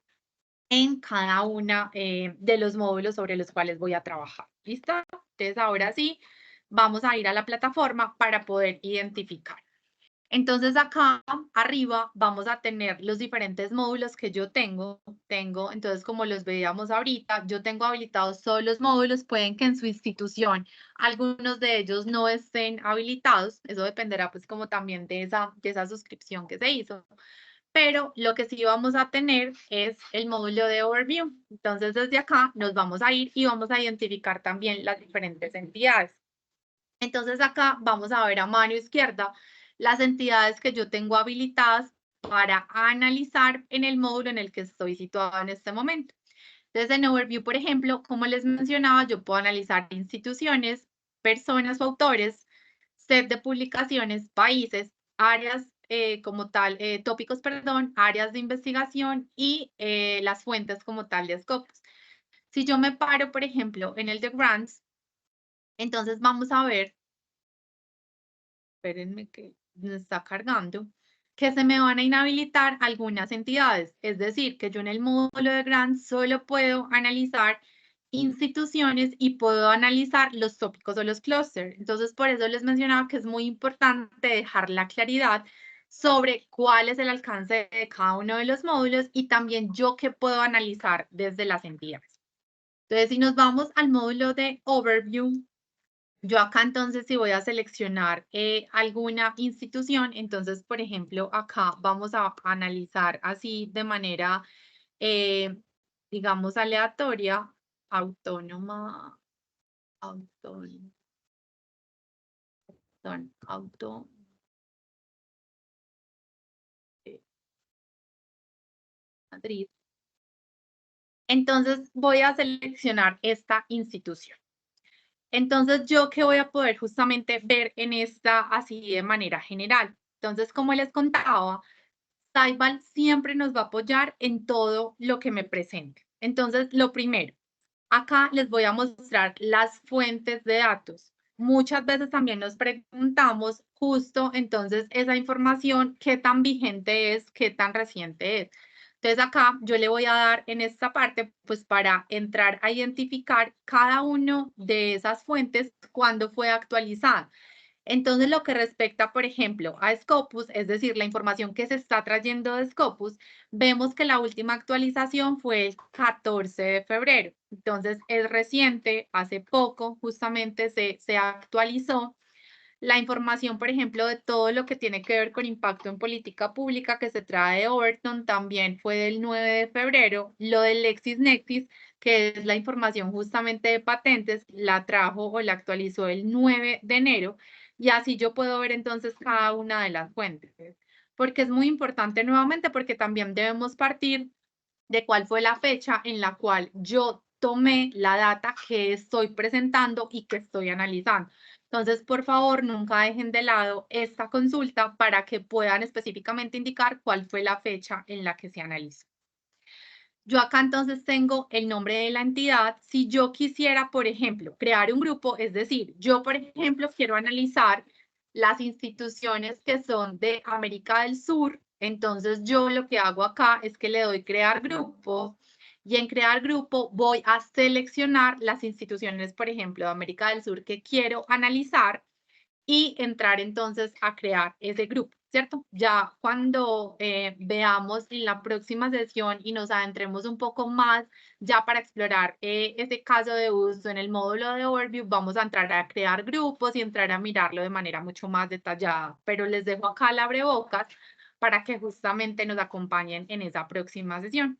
S2: en cada una de los módulos sobre los cuales voy a trabajar. ¿Listo? Entonces, ahora sí, vamos a ir a la plataforma para poder identificar. Entonces acá arriba vamos a tener los diferentes módulos que yo tengo. Entonces como los veíamos ahorita, yo tengo habilitados todos los módulos. Pueden que en su institución algunos de ellos no estén habilitados. Eso dependerá pues como también de esa suscripción que se hizo. Pero lo que sí vamos a tener es el módulo de Overview. Entonces desde acá nos vamos a ir y vamos a identificar también las diferentes entidades. Entonces acá vamos a ver a mano izquierda las entidades que yo tengo habilitadas para analizar en el módulo en el que estoy situado en este momento. Entonces en Overview, por ejemplo, como les mencionaba, yo puedo analizar instituciones, personas o autores, set de publicaciones, países, áreas como tal, tópicos, perdón, áreas de investigación y las fuentes como tal de Scopus. Si yo me paro, por ejemplo, en el de Grants, entonces vamos a ver, espérenme que me está cargando, que se me van a inhabilitar algunas entidades. Es decir, que yo en el módulo de Grants solo puedo analizar instituciones y puedo analizar los tópicos o los clústeres. Entonces, por eso les mencionaba que es muy importante dejar la claridad sobre cuál es el alcance de cada uno de los módulos y también yo qué puedo analizar desde las entidades. Entonces, si nos vamos al módulo de Overview, yo acá entonces si voy a seleccionar alguna institución, entonces por ejemplo acá vamos a analizar así de manera, digamos, aleatoria, autónoma, autónoma, auto, Madrid. Entonces voy a seleccionar esta institución. Entonces, ¿yo qué voy a poder justamente ver en esta así de manera general? Entonces, como les contaba, Saibal siempre nos va a apoyar en todo lo que me presente. Entonces, lo primero, acá les voy a mostrar las fuentes de datos. Muchas veces también nos preguntamos justo entonces esa información, qué tan vigente es, qué tan reciente es. Entonces acá yo le voy a dar en esta parte, pues para entrar a identificar cada uno de esas fuentes cuando fue actualizada. Entonces, lo que respecta, por ejemplo, a Scopus, es decir, la información que se está trayendo de Scopus, vemos que la última actualización fue el 14 de febrero. Entonces, es reciente, hace poco justamente se actualizó. La información, por ejemplo, de todo lo que tiene que ver con impacto en política pública que se trae de Overton también fue del 9 de febrero. Lo del LexisNexis, que es la información justamente de patentes, la trajo o la actualizó el 9 de enero. Y así yo puedo ver entonces cada una de las fuentes. Porque es muy importante nuevamente porque también debemos partir de cuál fue la fecha en la cual yo tomé la data que estoy presentando y que estoy analizando. Entonces, por favor, nunca dejen de lado esta consulta para que puedan específicamente indicar cuál fue la fecha en la que se analizó. Yo acá entonces tengo el nombre de la entidad. Si yo quisiera, por ejemplo, crear un grupo, es decir, yo, por ejemplo, quiero analizar las instituciones que son de América del Sur, entonces yo lo que hago acá es que le doy crear grupo y en crear grupo voy a seleccionar las instituciones, por ejemplo, de América del Sur que quiero analizar y entrar entonces a crear ese grupo, ¿cierto? Ya cuando veamos en la próxima sesión y nos adentremos un poco más ya para explorar ese caso de uso en el módulo de Overview, vamos a entrar a crear grupos y entrar a mirarlo de manera mucho más detallada, pero les dejo acá la abrebocas para que justamente nos acompañen en esa próxima sesión.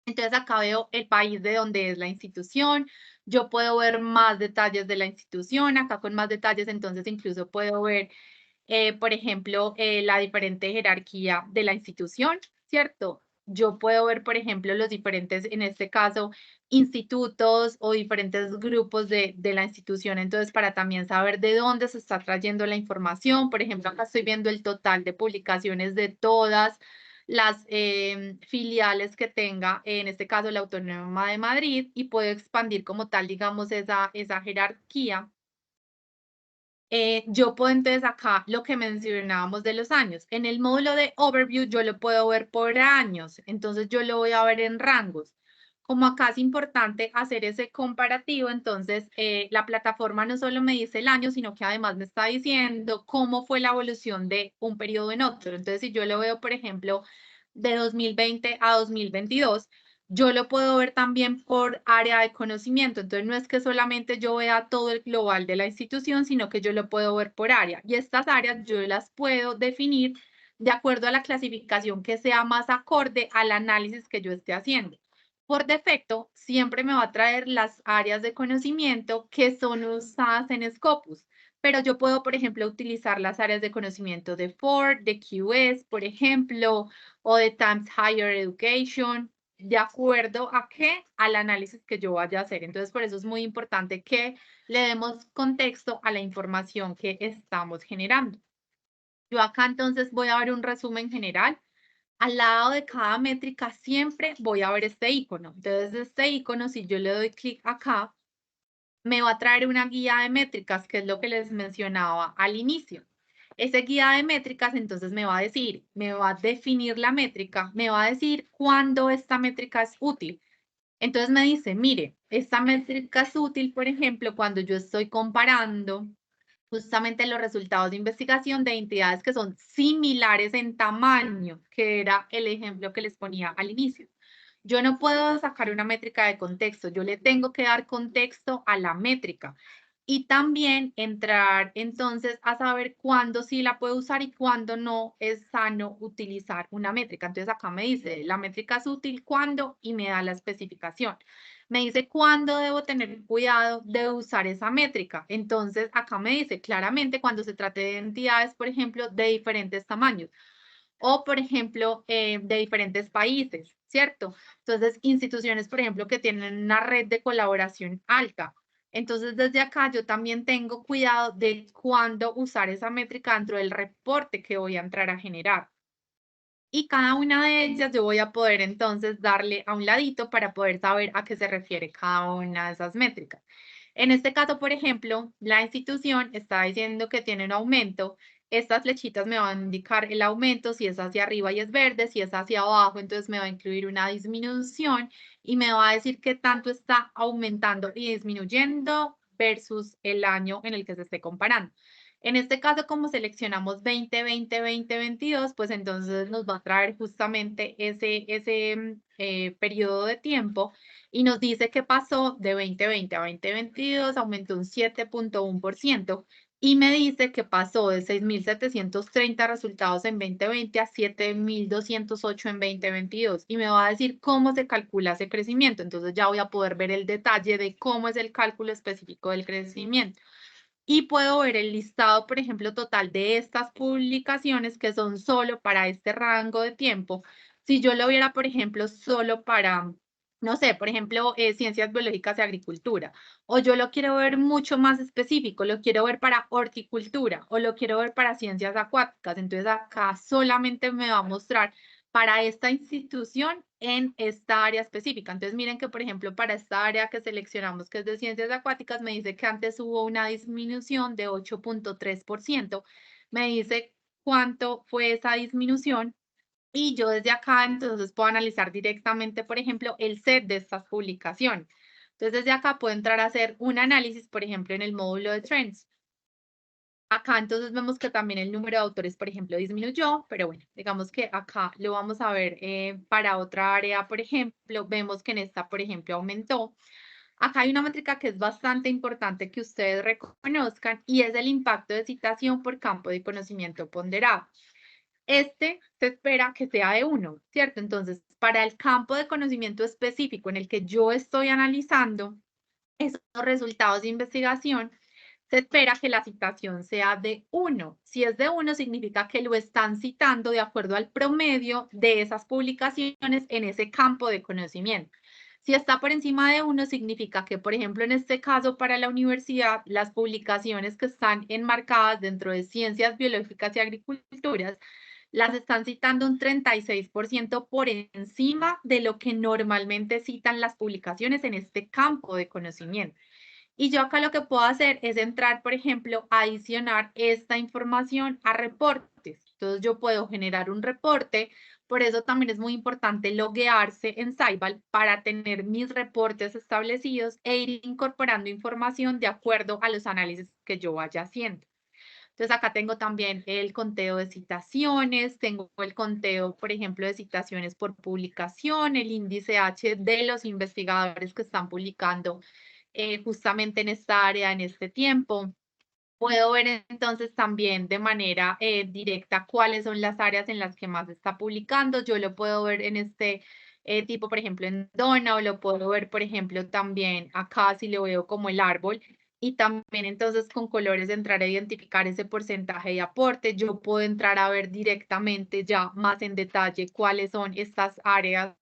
S2: Entonces acá veo el país de donde es la institución, yo puedo ver más detalles de la institución, acá con más detalles entonces incluso puedo ver, por ejemplo, la diferente jerarquía de la institución, ¿cierto? Yo puedo ver, por ejemplo, los diferentes, en este caso, institutos o diferentes grupos de la institución, entonces para también saber de dónde se está trayendo la información, por ejemplo, acá estoy viendo el total de publicaciones de todas las filiales que tenga, en este caso la Autónoma de Madrid, y puedo expandir como tal, digamos, esa jerarquía. Yo puedo entonces acá lo que mencionábamos de los años. En el módulo de Overview yo lo puedo ver por años, entonces yo lo voy a ver en rangos. como acá es importante hacer ese comparativo, entonces la plataforma no solo me dice el año, sino que además me está diciendo cómo fue la evolución de un periodo en otro. Entonces, si yo lo veo, por ejemplo, de 2020 a 2022, yo lo puedo ver también por área de conocimiento. Entonces, no es que solamente yo vea todo el global de la institución, sino que yo lo puedo ver por área. Y estas áreas yo las puedo definir de acuerdo a la clasificación que sea más acorde al análisis que yo esté haciendo. Por defecto, siempre me va a traer las áreas de conocimiento que son usadas en Scopus, pero yo puedo, por ejemplo, utilizar las áreas de conocimiento de Ford, de QS, por ejemplo, o de Times Higher Education, de acuerdo a qué, al análisis que yo vaya a hacer. Entonces, por eso es muy importante que le demos contexto a la información que estamos generando. Yo acá entonces voy a ver un resumen general. Al lado de cada métrica siempre voy a ver este icono. Entonces, este icono, si yo le doy clic acá, me va a traer una guía de métricas, que es lo que les mencionaba al inicio. Ese guía de métricas, entonces me va a decir, me va a definir la métrica, me va a decir cuándo esta métrica es útil. Entonces me dice, mire, esta métrica es útil, por ejemplo, cuando yo estoy comparando justamente los resultados de investigación de entidades que son similares en tamaño, que era el ejemplo que les ponía al inicio. Yo no puedo sacar una métrica de contexto, yo le tengo que dar contexto a la métrica y también entrar entonces a saber cuándo sí la puedo usar y cuándo no es sano utilizar una métrica. Entonces acá me dice, la métrica es útil cuándo y me da la especificación. Me dice cuándo debo tener cuidado de usar esa métrica. Entonces acá me dice claramente cuando se trate de entidades, por ejemplo, de diferentes tamaños o, por ejemplo, de diferentes países, ¿cierto? Entonces, instituciones, por ejemplo, que tienen una red de colaboración alta. Entonces, desde acá yo también tengo cuidado de cuándo usar esa métrica dentro del reporte que voy a entrar a generar. Y cada una de ellas yo voy a poder entonces darle a un ladito para poder saber a qué se refiere cada una de esas métricas. En este caso, por ejemplo, la institución está diciendo que tiene un aumento. Estas flechitas me van a indicar el aumento, si es hacia arriba y es verde, si es hacia abajo, entonces me va a incluir una disminución y me va a decir qué tanto está aumentando y disminuyendo versus el año en el que se esté comparando. En este caso, como seleccionamos 2020, 2022, pues entonces nos va a traer justamente ese periodo de tiempo y nos dice que pasó de 2020 a 2022, aumentó un 7.1% y me dice que pasó de 6.730 resultados en 2020 a 7.208 en 2022 y me va a decir cómo se calcula ese crecimiento. Entonces ya voy a poder ver el detalle de cómo es el cálculo específico del crecimiento. Y puedo ver el listado, por ejemplo, total de estas publicaciones que son solo para este rango de tiempo. Si yo lo viera, por ejemplo, solo para, no sé, por ejemplo, ciencias biológicas y agricultura, o yo lo quiero ver mucho más específico, lo quiero ver para horticultura o lo quiero ver para ciencias acuáticas. Entonces acá solamente me va a mostrar para esta institución en esta área específica. Entonces, miren que, por ejemplo, para esta área que seleccionamos, que es de ciencias acuáticas, me dice que antes hubo una disminución de 8.3%. Me dice cuánto fue esa disminución y yo desde acá entonces puedo analizar directamente, por ejemplo, el set de estas publicaciones. Entonces, desde acá puedo entrar a hacer un análisis, por ejemplo, en el módulo de Trends. Acá entonces vemos que también el número de autores, por ejemplo, disminuyó, pero bueno, digamos que acá lo vamos a ver para otra área, por ejemplo, vemos que en esta, por ejemplo, aumentó. Acá hay una métrica que es bastante importante que ustedes reconozcan y es el impacto de citación por campo de conocimiento ponderado. Este se espera que sea de 1, ¿cierto? Entonces, para el campo de conocimiento específico en el que yo estoy analizando esos resultados de investigación, se espera que la citación sea de 1. Si es de 1, significa que lo están citando de acuerdo al promedio de esas publicaciones en ese campo de conocimiento. Si está por encima de 1, significa que, por ejemplo, en este caso para la universidad, las publicaciones que están enmarcadas dentro de ciencias biológicas y agriculturas las están citando un 36% por encima de lo que normalmente citan las publicaciones en este campo de conocimiento. Y yo acá lo que puedo hacer es entrar, por ejemplo, a adicionar esta información a reportes. Entonces yo puedo generar un reporte. Por eso también es muy importante loguearse en Saibal para tener mis reportes establecidos e ir incorporando información de acuerdo a los análisis que yo vaya haciendo. Entonces acá tengo también el conteo de citaciones, tengo el conteo, por ejemplo, de citaciones por publicación, el índice H de los investigadores que están publicando justamente en esta área en este tiempo. Puedo ver entonces también de manera directa cuáles son las áreas en las que más se está publicando. Yo lo puedo ver en este tipo, por ejemplo, en Dona, o lo puedo ver, por ejemplo, también acá si lo veo como el árbol. Y también entonces con colores entrar a identificar ese porcentaje de aporte. Yo puedo entrar a ver directamente ya más en detalle cuáles son estas áreas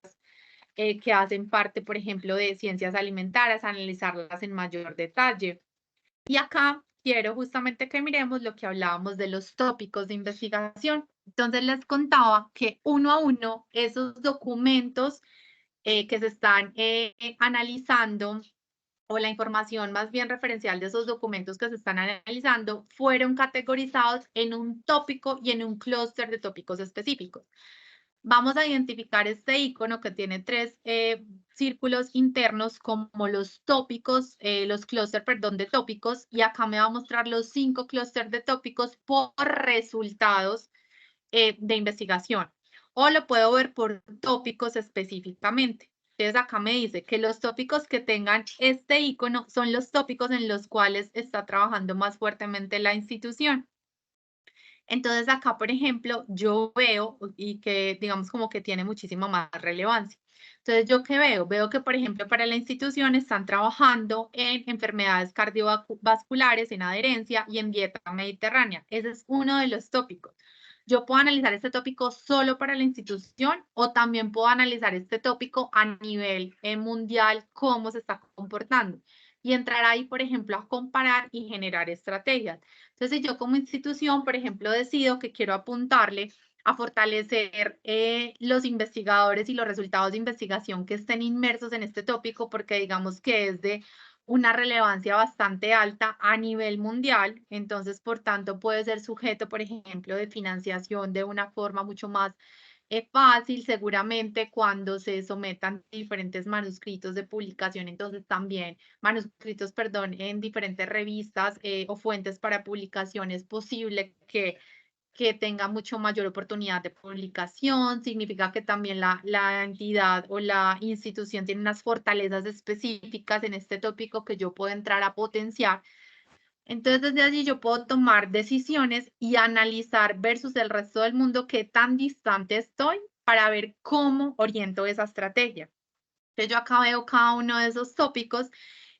S2: que hacen parte, por ejemplo, de ciencias alimentarias, analizarlas en mayor detalle. Y acá quiero justamente que miremos lo que hablábamos de los tópicos de investigación. Entonces les contaba que uno a uno esos documentos que se están analizando, o la información más bien referencial de esos documentos que se están analizando, fueron categorizados en un tópico y en un clúster de tópicos específicos. Vamos a identificar este icono que tiene tres círculos internos como los tópicos, los clústeres, perdón, de tópicos, y acá me va a mostrar los 5 clústeres de tópicos por resultados de investigación. O lo puedo ver por tópicos específicamente. Entonces acá me dice que los tópicos que tengan este icono son los tópicos en los cuales está trabajando más fuertemente la institución. Entonces acá, por ejemplo, yo veo y que digamos como que tiene muchísima más relevancia. Entonces, ¿yo qué veo? Veo que, por ejemplo, para la institución están trabajando en enfermedades cardiovasculares, en adherencia y en dieta mediterránea. Ese es uno de los tópicos. Yo puedo analizar este tópico solo para la institución o también puedo analizar este tópico a nivel mundial, cómo se está comportando. Y entrar ahí, por ejemplo, a comparar y generar estrategias. Entonces, si yo como institución, por ejemplo, decido que quiero apuntarle a fortalecer los investigadores y los resultados de investigación que estén inmersos en este tópico, porque digamos que es de una relevancia bastante alta a nivel mundial, entonces, por tanto, puede ser sujeto, por ejemplo, de financiación de una forma mucho más fácil, seguramente cuando se sometan diferentes manuscritos de publicación, entonces también manuscritos, perdón, en diferentes revistas o fuentes para publicación, es posible que tenga mucho mayor oportunidad de publicación, significa que también la entidad o la institución tiene unas fortalezas específicas en este tópico que yo puedo entrar a potenciar. Entonces, desde allí yo puedo tomar decisiones y analizar versus el resto del mundo qué tan distante estoy para ver cómo oriento esa estrategia. Entonces, yo acá veo cada uno de esos tópicos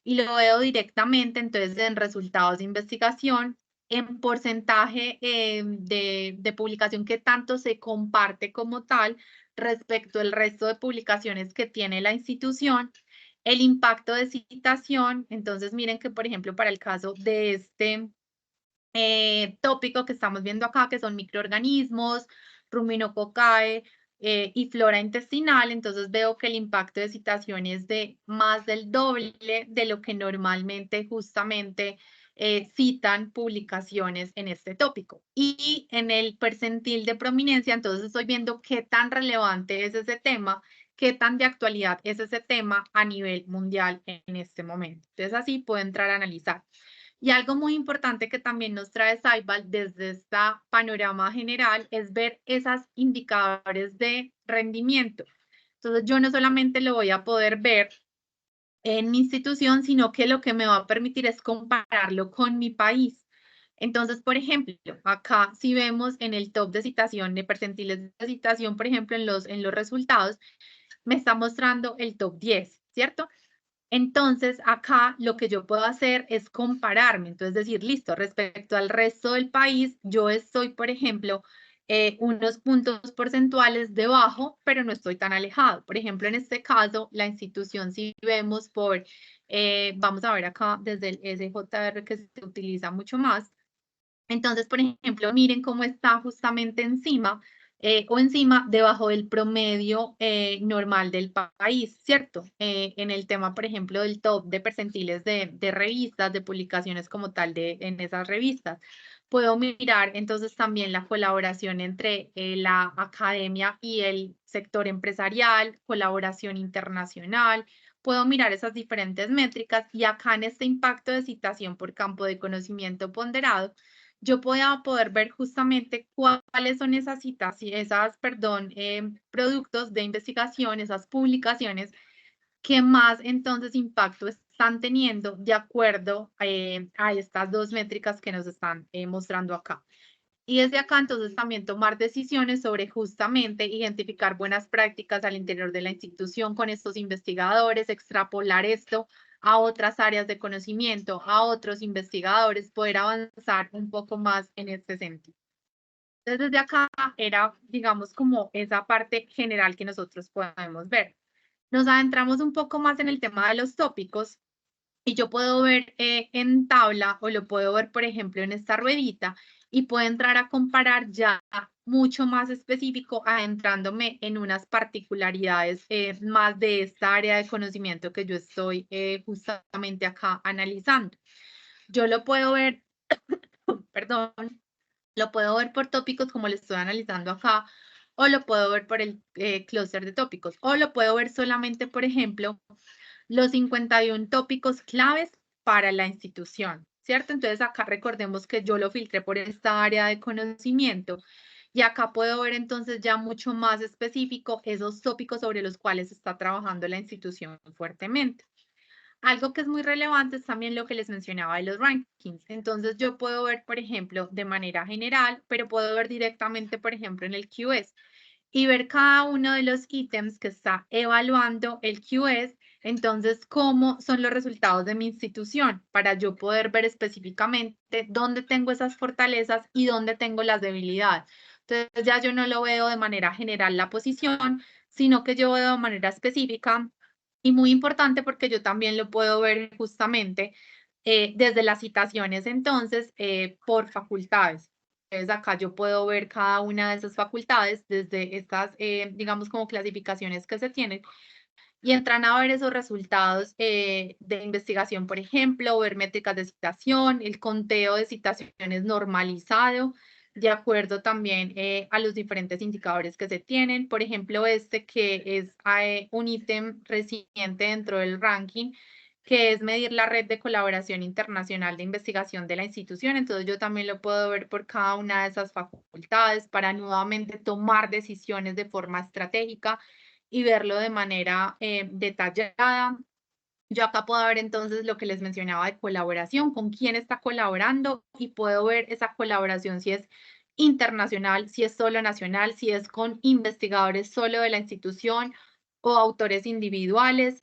S2: y lo veo directamente, entonces, en resultados de investigación, en porcentaje de publicación que tanto se comparte como tal respecto al resto de publicaciones que tiene la institución, el impacto de citación. Entonces, miren que, por ejemplo, para el caso de este tópico que estamos viendo acá, que son microorganismos, Ruminococcae y flora intestinal, entonces veo que el impacto de citación es de más del doble de lo que normalmente justamente citan publicaciones en este tópico. Y en el percentil de prominencia, entonces estoy viendo qué tan relevante es ese tema, qué tan de actualidad es ese tema a nivel mundial en este momento. Entonces así puedo entrar a analizar. Y algo muy importante que también nos trae Saibal desde este panorama general es ver esos indicadores de rendimiento. Entonces, yo no solamente lo voy a poder ver en mi institución, sino que lo que me va a permitir es compararlo con mi país. Entonces, por ejemplo, acá si vemos en el top de citación, de percentiles de citación, por ejemplo, en los resultados, me está mostrando el top 10, ¿cierto? Entonces, acá lo que yo puedo hacer es compararme. Entonces, decir, listo, respecto al resto del país, yo estoy, por ejemplo, unos puntos porcentuales debajo, pero no estoy tan alejado. Por ejemplo, en este caso, la institución, si vemos por, vamos a ver acá desde el SJR que se utiliza mucho más. Entonces, por ejemplo, miren cómo está justamente encima o encima debajo del promedio normal del país, ¿cierto? En el tema, por ejemplo, del top de percentiles de revistas, de publicaciones como tal en esas revistas. Puedo mirar entonces también la colaboración entre la academia y el sector empresarial, colaboración internacional. Puedo mirar esas diferentes métricas y acá en este impacto de citación por campo de conocimiento ponderado, yo puedo poder ver justamente cuáles son esas citas y productos de investigación, esas publicaciones que más entonces impacto están teniendo de acuerdo a estas dos métricas que nos están mostrando acá. Y desde acá entonces también tomar decisiones sobre justamente identificar buenas prácticas al interior de la institución con estos investigadores, extrapolar esto a otras áreas de conocimiento, a otros investigadores, poder avanzar un poco más en este sentido. Entonces desde acá era, digamos, como esa parte general que nosotros podemos ver. Nos adentramos un poco más en el tema de los tópicos y yo puedo ver en tabla o lo puedo ver, por ejemplo, en esta ruedita y puedo entrar a comparar ya mucho más específico, adentrándome en unas particularidades más de esta área de conocimiento que yo estoy justamente acá analizando. Yo lo puedo ver, perdón, lo puedo ver por tópicos como lo estoy analizando acá, o lo puedo ver por el clúster de tópicos, o lo puedo ver solamente, por ejemplo, los 51 tópicos claves para la institución, ¿cierto? Entonces acá recordemos que yo lo filtré por esta área de conocimiento y acá puedo ver entonces ya mucho más específico esos tópicos sobre los cuales está trabajando la institución fuertemente. Algo que es muy relevante es también lo que les mencionaba de los rankings. Entonces yo puedo ver, por ejemplo, de manera general, pero puedo ver directamente, por ejemplo, en el QS y ver cada uno de los ítems que está evaluando el QS, entonces cómo son los resultados de mi institución para yo poder ver específicamente dónde tengo esas fortalezas y dónde tengo las debilidades. Entonces ya yo no lo veo de manera general la posición, sino que yo veo de manera específica y muy importante porque yo también lo puedo ver justamente desde las citaciones entonces por facultades. Entonces acá yo puedo ver cada una de esas facultades desde estas, digamos, como clasificaciones que se tienen y entran a ver esos resultados de investigación, por ejemplo, ver métricas de citación, el conteo de citaciones normalizado, de acuerdo también a los diferentes indicadores que se tienen. Por ejemplo, este que es un ítem reciente dentro del ranking, que es medir la red de colaboración internacional de investigación de la institución. Entonces yo también lo puedo ver por cada una de esas facultades para nuevamente tomar decisiones de forma estratégica y verlo de manera detallada. Yo acá puedo ver entonces lo que les mencionaba de colaboración, con quién está colaborando y puedo ver esa colaboración si es internacional, si es solo nacional, si es con investigadores solo de la institución o autores individuales.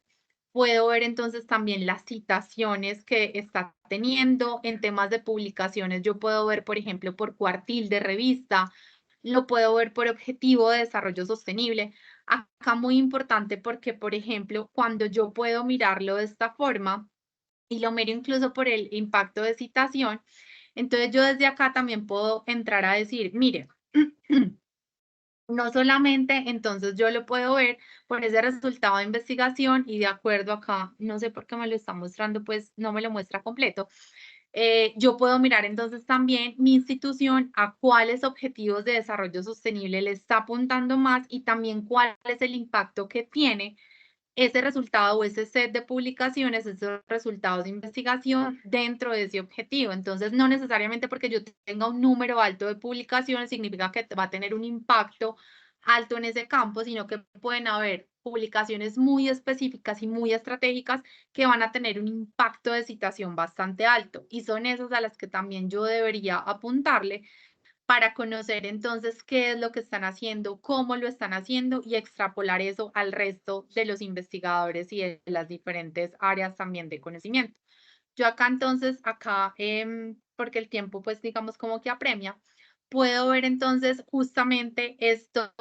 S2: Puedo ver entonces también las citaciones que está teniendo en temas de publicaciones. Yo puedo ver, por ejemplo, por cuartil de revista, lo puedo ver por objetivo de desarrollo sostenible. Acá muy importante porque, por ejemplo, cuando yo puedo mirarlo de esta forma y lo miro incluso por el impacto de citación, entonces yo desde acá también puedo entrar a decir, mire, no solamente entonces yo lo puedo ver por ese resultado de investigación y de acuerdo acá, no sé por qué me lo está mostrando, pues no me lo muestra completo. Yo puedo mirar entonces también mi institución a cuáles objetivos de desarrollo sostenible le está apuntando más y también cuál es el impacto que tiene ese resultado o ese set de publicaciones, esos resultados de investigación dentro de ese objetivo. Entonces, no necesariamente porque yo tenga un número alto de publicaciones significa que va a tener un impacto alto en ese campo, sino que pueden haber publicaciones muy específicas y muy estratégicas que van a tener un impacto de citación bastante alto. Y son esas a las que también yo debería apuntarle para conocer entonces qué es lo que están haciendo, cómo lo están haciendo y extrapolar eso al resto de los investigadores y de las diferentes áreas también de conocimiento. Yo acá entonces, porque el tiempo pues digamos como que apremia, puedo ver entonces justamente estos,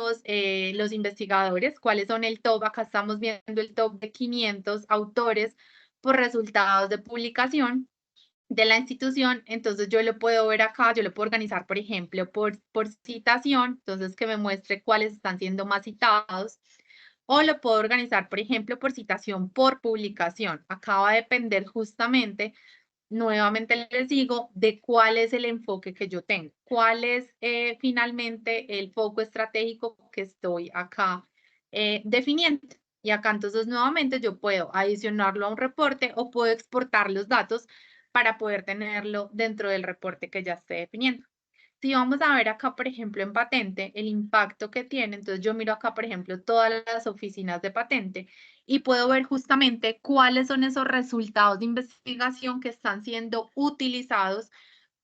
S2: los investigadores, cuáles son el top, acá estamos viendo el top de 500 autores por resultados de publicación de la institución, entonces yo lo puedo ver acá, yo lo puedo organizar, por ejemplo, por citación, entonces que me muestre cuáles están siendo más citados, o lo puedo organizar, por ejemplo, por citación por publicación. Acá va a depender justamente nuevamente les digo de cuál es el enfoque que yo tengo, cuál es finalmente el foco estratégico que estoy acá definiendo. Y acá entonces nuevamente yo puedo adicionarlo a un reporte o puedo exportar los datos para poder tenerlo dentro del reporte que ya esté definiendo. Si vamos a ver acá, por ejemplo, en patente, el impacto que tiene, entonces yo miro acá, por ejemplo, todas las oficinas de patente y puedo ver justamente cuáles son esos resultados de investigación que están siendo utilizados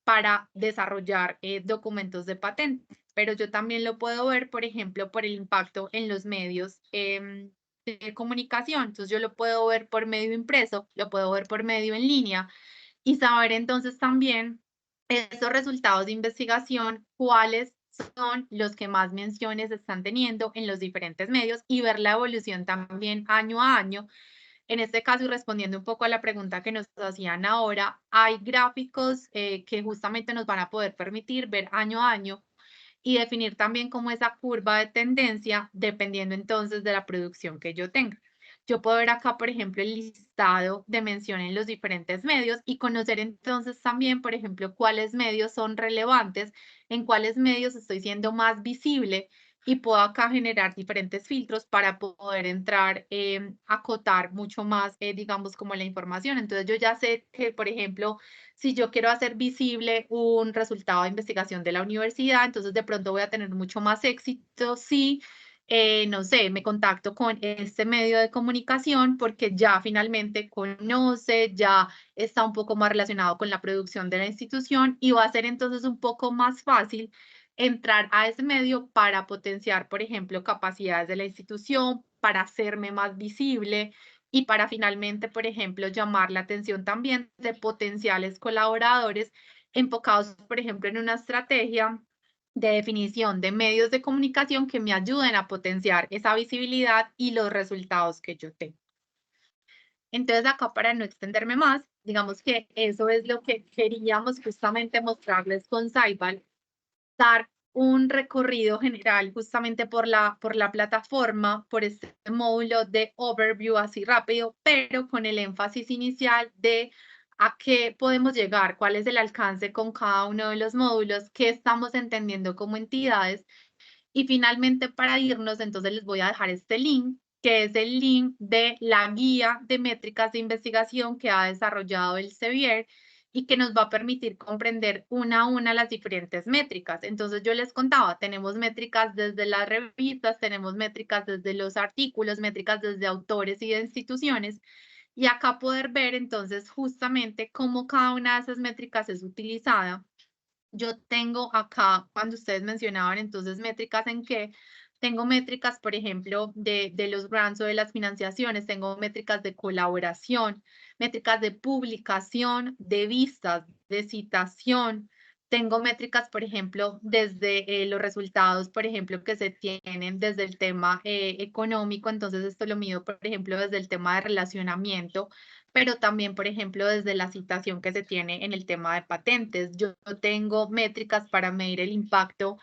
S2: para desarrollar documentos de patente. Pero yo también lo puedo ver, por ejemplo, por el impacto en los medios de comunicación. Entonces yo lo puedo ver por medio impreso, lo puedo ver por medio en línea y saber entonces también esos resultados de investigación, cuáles son los que más menciones están teniendo en los diferentes medios y ver la evolución también año a año. En este caso, y respondiendo un poco a la pregunta que nos hacían ahora, hay gráficos que justamente nos van a poder permitir ver año a año y definir también como esa curva de tendencia dependiendo entonces de la producción que yo tenga. Yo puedo ver acá, por ejemplo, el listado de mención en los diferentes medios y conocer entonces también, por ejemplo, cuáles medios son relevantes, en cuáles medios estoy siendo más visible y puedo acá generar diferentes filtros para poder entrar, acotar mucho más, digamos, como la información. Entonces yo ya sé que, por ejemplo, si yo quiero hacer visible un resultado de investigación de la universidad, entonces de pronto voy a tener mucho más éxito si, no sé, me contacto con este medio de comunicación porque ya finalmente conoce, ya está un poco más relacionado con la producción de la institución y va a ser entonces un poco más fácil entrar a ese medio para potenciar, por ejemplo, capacidades de la institución, para hacerme más visible y para finalmente, por ejemplo, llamar la atención también de potenciales colaboradores enfocados, por ejemplo, en una estrategia de definición de medios de comunicación que me ayuden a potenciar esa visibilidad y los resultados que yo tengo. Entonces, acá para no extenderme más, digamos que eso es lo que queríamos justamente mostrarles con Saibal, dar un recorrido general justamente por la plataforma, por este módulo de overview así rápido, pero con el énfasis inicial de a qué podemos llegar, cuál es el alcance con cada uno de los módulos, qué estamos entendiendo como entidades. Y finalmente, para irnos, entonces les voy a dejar este link, que es el link de la guía de métricas de investigación que ha desarrollado el Sevier y que nos va a permitir comprender una a una las diferentes métricas. Entonces yo les contaba, tenemos métricas desde las revistas, tenemos métricas desde los artículos, métricas desde autores y de instituciones. Y acá poder ver entonces justamente cómo cada una de esas métricas es utilizada. Yo tengo acá, cuando ustedes mencionaban entonces métricas en qué, tengo métricas, por ejemplo, de los grants o de las financiaciones, tengo métricas de colaboración, métricas de publicación, de vistas, de citación, tengo métricas, por ejemplo, desde los resultados, por ejemplo, que se tienen desde el tema económico, entonces esto lo mido, por ejemplo, desde el tema de relacionamiento, pero también, por ejemplo, desde la citación que se tiene en el tema de patentes. Yo tengo métricas para medir el impacto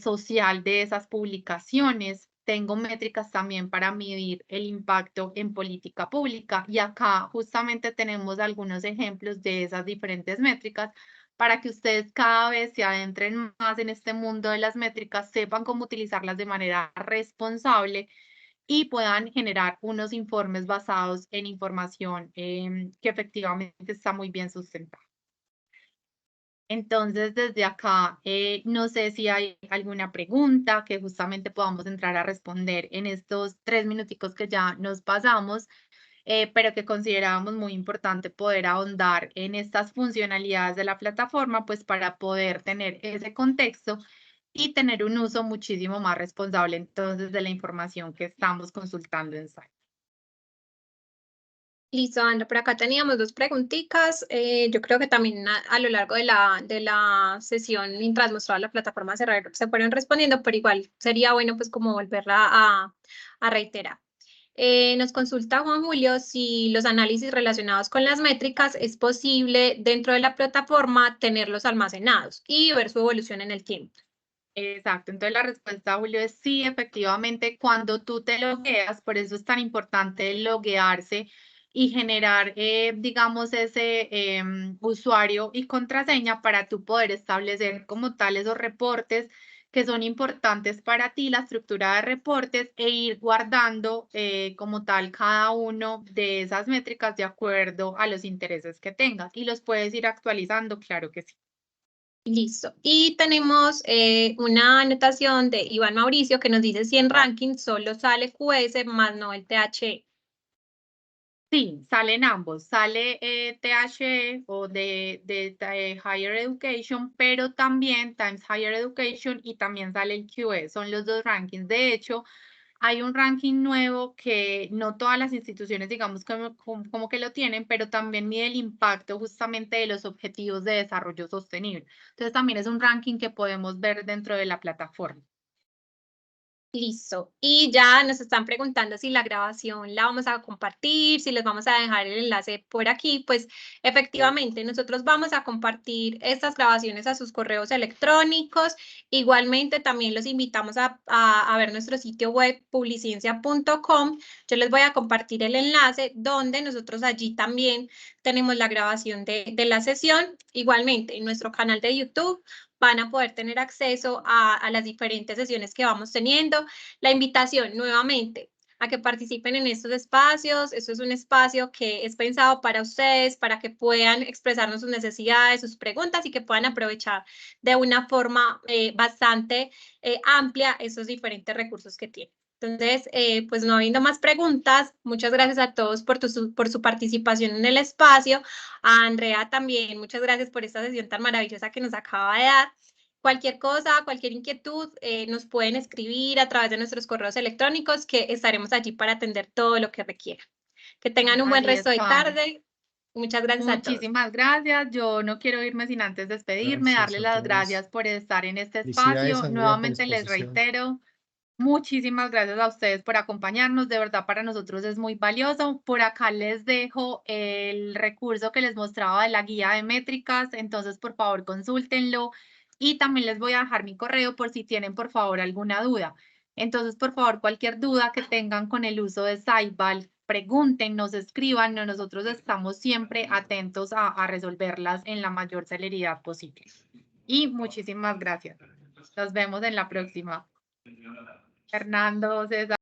S2: social de esas publicaciones. Tengo métricas también para medir el impacto en política pública y acá justamente tenemos algunos ejemplos de esas diferentes métricas para que ustedes cada vez se adentren más en este mundo de las métricas, sepan cómo utilizarlas de manera responsable y puedan generar unos informes basados en información que efectivamente está muy bien sustentada. Entonces, desde acá, no sé si hay alguna pregunta que justamente podamos entrar a responder en estos 3 minuticos que ya nos pasamos, pero que considerábamos muy importante poder ahondar en estas funcionalidades de la plataforma, pues para poder tener ese contexto y tener un uso muchísimo más responsable entonces de la información que estamos consultando en Site.
S1: Listo, Andra, por acá teníamos dos preguntitas. Yo creo que también a lo largo de la sesión, mientras mostraba la plataforma se fueron respondiendo, pero igual sería bueno pues como volverla a reiterar. Nos consulta Juan Julio si los análisis relacionados con las métricas es posible dentro de la plataforma tenerlos almacenados y ver su evolución en el tiempo.
S2: Exacto, entonces la respuesta, Julio, es sí, efectivamente, cuando tú te logueas, por eso es tan importante el loguearse y generar, digamos, ese usuario y contraseña para tú poder establecer como tal esos reportes que son importantes para ti, la estructura de reportes, e ir guardando como tal cada uno de esas métricas de acuerdo a los intereses que tengas. Y los puedes ir actualizando, claro que sí.
S1: Listo. Y tenemos una anotación de Iván Mauricio que nos dice si en ranking solo sale QS más no el THE.
S2: Sí, salen ambos, sale THE o de Higher Education, pero también Times Higher Education y también sale el QE, son los dos rankings. De hecho, hay un ranking nuevo que no todas las instituciones, digamos, como que lo tienen, pero también mide el impacto justamente de los objetivos de desarrollo sostenible. Entonces, también es un ranking que podemos ver dentro de la plataforma.
S1: Listo. Y ya nos están preguntando si la grabación la vamos a compartir, si les vamos a dejar el enlace por aquí. Pues efectivamente, nosotros vamos a compartir estas grabaciones a sus correos electrónicos. Igualmente, también los invitamos a ver nuestro sitio web publiciencia.com. Yo les voy a compartir el enlace donde nosotros allí también tenemos la grabación de la sesión. Igualmente, en nuestro canal de YouTube van a poder tener acceso a las diferentes sesiones que vamos teniendo. La invitación nuevamente a que participen en estos espacios. Esto es un espacio que es pensado para ustedes, para que puedan expresarnos sus necesidades, sus preguntas y que puedan aprovechar de una forma bastante amplia esos diferentes recursos que tienen. Entonces, pues no habiendo más preguntas, muchas gracias a todos por su participación en el espacio. A Andrea también, muchas gracias por esta sesión tan maravillosa que nos acaba de dar. Cualquier cosa, cualquier inquietud, nos pueden escribir a través de nuestros correos electrónicos, que estaremos allí para atender todo lo que requieran. Que tengan un buen
S2: Así
S1: resto
S2: es,
S1: de
S2: Karen.
S1: tarde. Muchas gracias a todos.
S2: Muchísimas gracias. Yo no quiero irme sin antes despedirme,
S4: Gracias
S2: darle
S4: a
S2: las
S4: todos.
S2: gracias por estar en este
S4: Felicidades,
S2: espacio.
S4: Andrea, por la
S2: Nuevamente les
S4: exposición.
S2: reitero, muchísimas gracias a ustedes por acompañarnos. De verdad, para nosotros es muy valioso. Por acá les dejo el recurso que les mostraba de la guía de métricas. Entonces, por favor, consúltenlo. Y también les voy a dejar mi correo por si tienen, por favor, alguna duda. Entonces, por favor, cualquier duda que tengan con el uso de Saibal, pregunten, nos escriban. Nosotros estamos siempre atentos a resolverlas en la mayor celeridad posible. Y muchísimas gracias. Nos vemos en la próxima. Fernando, César.